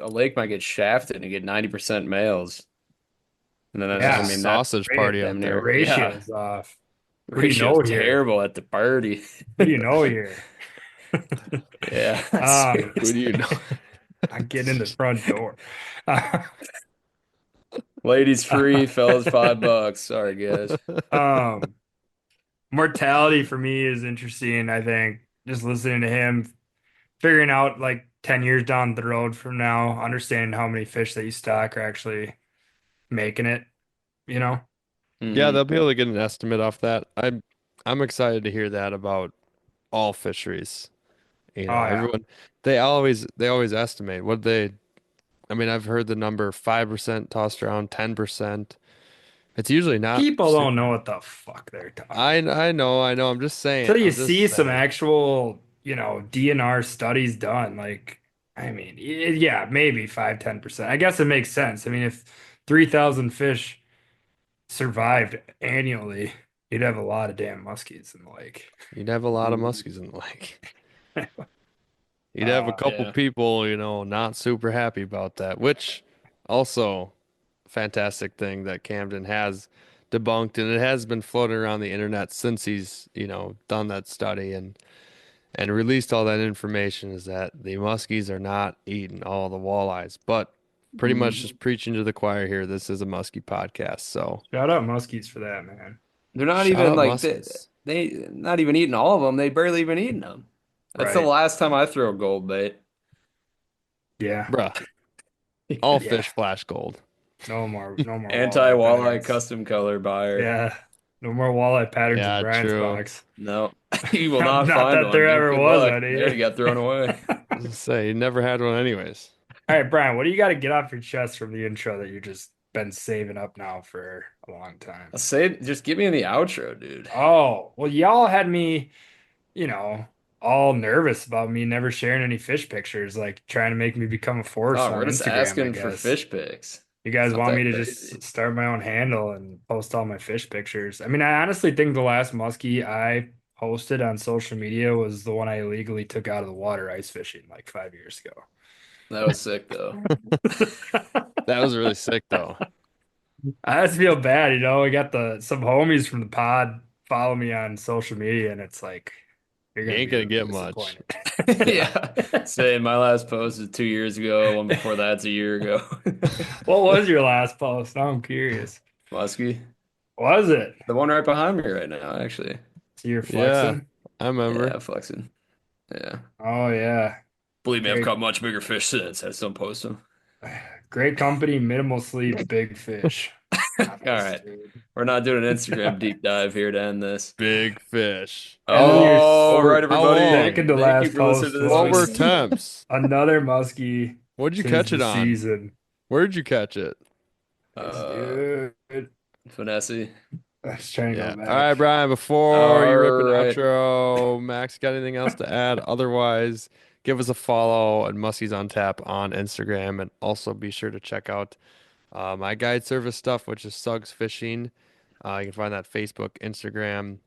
a lake might get shafted and get 90% males. And then Just I a Yeah. mean that sausage Great. party damn out The there. near, ratio yeah. is off. Who do you Ratio's know here? terrible at the party. Who do you know here? Yeah, Um, Who do you know? I get in the front door. ladies free, fellas $5. Sorry, guys. um, Mortality for me is interesting. I think just listening to him, figuring out like 10 years down the road from now, understanding how many fish that you stock are actually making it, you know? Yeah, Hmm. they'll be able to get an estimate off that. I'm excited to hear that about all fisheries. Oh yeah. Everyone they always estimate what they I mean, I've heard the number 5% tossed around, 10%. It's usually not People don't super. know what the fuck they're talking I know. I'm just saying. till you I'm just see some saying. actual, DNR studies done. Like, I mean, yeah, maybe 5-10%. I guess it makes sense. I mean, if 3,000 fish survived annually, you'd have a lot of damn muskies in the lake. You'd have a lot of Hmm. muskies in the lake. You'd have a Uh, couple Yeah. people, not super happy about that, which also fantastic thing that Camden has debunked, and it has been floating around the internet since he's, done that study and released all that information, is that the muskies are not eating all the walleyes. But pretty much Mhm. just preaching to the choir here. This is a muskie podcast, so Shout out muskies for that, man. They're not shout even out like muskies. they not even eating all of them. They barely even eating them. That's the Right. last time I threw a gold bait. Yeah. Bruh, all Yeah. fish flash gold. No more walleye Anti-walleye patterns. custom color buyer. Yeah. No more walleye patterns in Yeah, Brian's true. box. No, you will Not, not not find that one, there man. ever Good was luck. any. They already got thrown away. I was gonna say, you never had one anyways. All right, Brian, what do you got to get off your chest from the intro that you just been saving up now for a long time? I'll say, just get me in the outro, dude. Oh, well, y'all had me, you know, all nervous about me never sharing any fish pictures, like trying to make me become a forester Oh, on we're just Instagram, I asking for guess. fish pics. You It's guys not want me that to crazy. just start my own handle and post all my fish pictures? I mean, I honestly think the last muskie I posted on social media was the one I illegally took out of the water ice fishing like 5 years That was sick, though. ago. That was really sick though. I just feel bad, we got some homies from the pod follow me on social media, and it's like you're You gonna ain't be gonna really get much. disappointed. Yeah. Yeah. Same. My last post is 2 years ago. One before that's a year ago. What was your last post? Now I'm curious. Muskie. Was it? The one right behind me right now, actually. So you're Yeah, flexing? I remember. Yeah, flexing. Yeah. Oh yeah. Believe me, I've Great caught much bigger fish since. I just don't post them. great company, minimal sleep, big fish. All Honest, right. dude. We're not doing an Instagram deep dive here to end this. Big fish. And then your All right, How everybody. second long? to Thank you last for listening post to this What were was week's. temps? another muskie. What'd you 'Tis catch the it on? season. Where'd you catch it? Yes, Uh, dude. Finesse. Let's try and Yeah. go All right, back. Brian, before All you rip an right. outro, Max, got anything else to add? Otherwise, give us a follow at Muskies on Tap on Instagram, and also be sure to check out my guide service stuff, which is Suggs Fishing. You can find that Facebook, Instagram,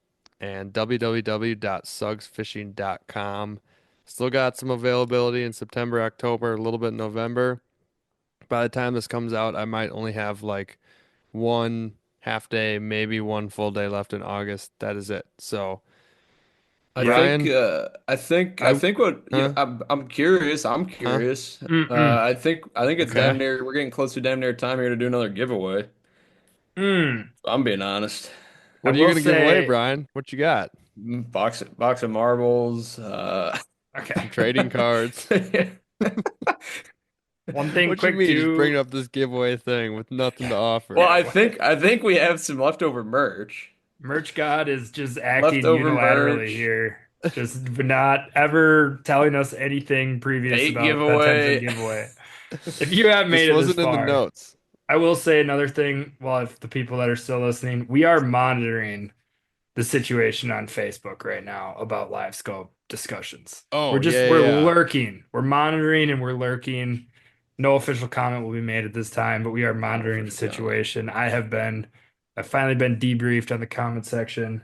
and www.sugsfishing.com. Still got some availability in September, October, a little bit in November. By the time this comes out, I might only have like one half day, maybe one full day left in August. That is it. So, I Yeah. think Brian, I I think what huh? I'm curious. I'm Huh? curious. mm-mm. I think it's damn Okay. near we're getting close to damn near time here to do another giveaway. Mm. I'm being honest. What I are you will gonna give away, say- Brian? What you got? Box of marbles. Okay. Trading cards. One thing What you quick mean? Just too. bringing up this giveaway thing with nothing to offer. Well, I think we have some leftover merch. Merch God is just acting Leftover unilaterally merch. here. Just not ever telling us anything previous Date about giveaway. attention giveaway. If you have made This it wasn't this in the far, notes. I will say another thing. Well, if the people that are still listening, we are monitoring the situation on Facebook right now about live scope discussions. Oh, we're yeah. lurking. We're monitoring and we're lurking. No official comment will be made at this time, but we are monitoring the official comment. situation. I've finally been debriefed on the comment section.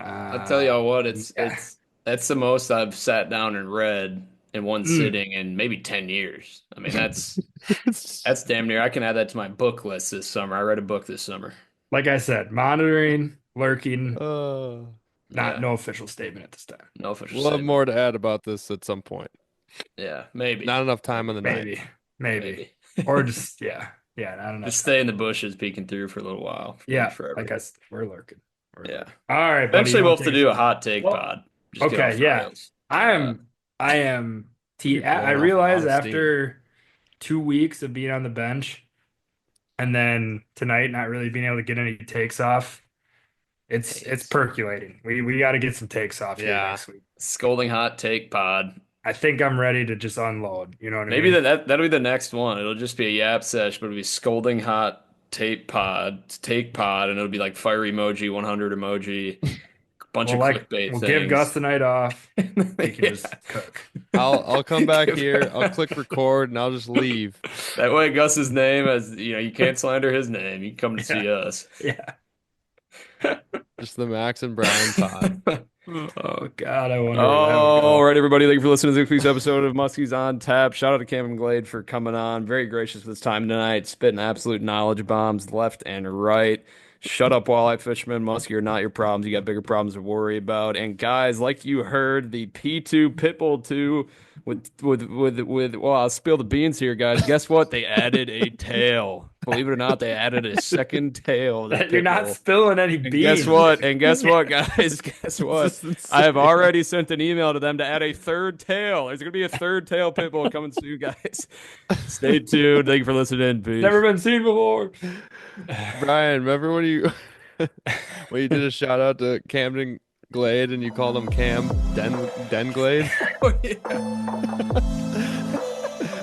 I'll tell y'all what, Yeah. that's the most I've sat down and read in one sitting in maybe 10 years. I mean, that's damn near. I can add that to my book list this summer. I read a book this summer. Like I said, monitoring, lurking, Uh, Yeah. no official statement at this time. No official we'll have statement. more to add about this at some point. Yeah, maybe. Not enough time on the night. Maybe. Or just not enough. Just stay in the bushes peeking through for a little while. Yeah, Forever. like I said, we're lurking. Yeah. All right, buddy. Eventually You we'll wanna have to take do us- a hot take Well, pod. Just get okay, off the yeah. rails. I am You're blowing I off a realize lot of steam. after 2 weeks of being on the bench and then tonight not really being able to get any takes off, it's percolating. We got to get some takes off here Yeah. next week. Scolding hot take pod. I think I'm ready to just unload. You know what I Maybe mean? that'll be the next one. It'll just be a yap sesh, but it'll be scolding hot take pod, and it'll be like fire emoji, 100 emoji, bunch of clickbait we'll things. give Gus the night off. He can Yeah. just cook. I'll come back here. I'll click record and I'll just leave. That way, Gus's name, as you can't slander his name. You can come to see us. Yeah. Just the Max and Brian pod. Oh God, I wonder. where that would All go. right, everybody. Thank you for listening to this week's episode of Muskies on Tap. Shout out to Kamden Glade for coming on. Very gracious with his time tonight. Spitting absolute knowledge bombs left and right. Shut up, walleye fishermen. Muskie are not your problems. You got bigger problems to worry about. And guys, like you heard, the P2 Pitbull 2 with well, I'll spill the beans here, guys. Guess what? They added a tail. Believe it or not, they added a second tail. to the You're not Pitbull. spilling any And beans. guess what? And guess what, guys? Guess what? I have already sent an email to them to add a third tail. There's going to be a third tail pitbull coming soon, guys. Stay tuned. Thank you for listening. Peace. Never been seen before. Brian, remember when you did a shout out to Kamden Glade and you called him Den Glade? Oh, yeah.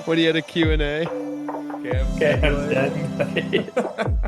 When he had a Q&A? Okay, I'm dead.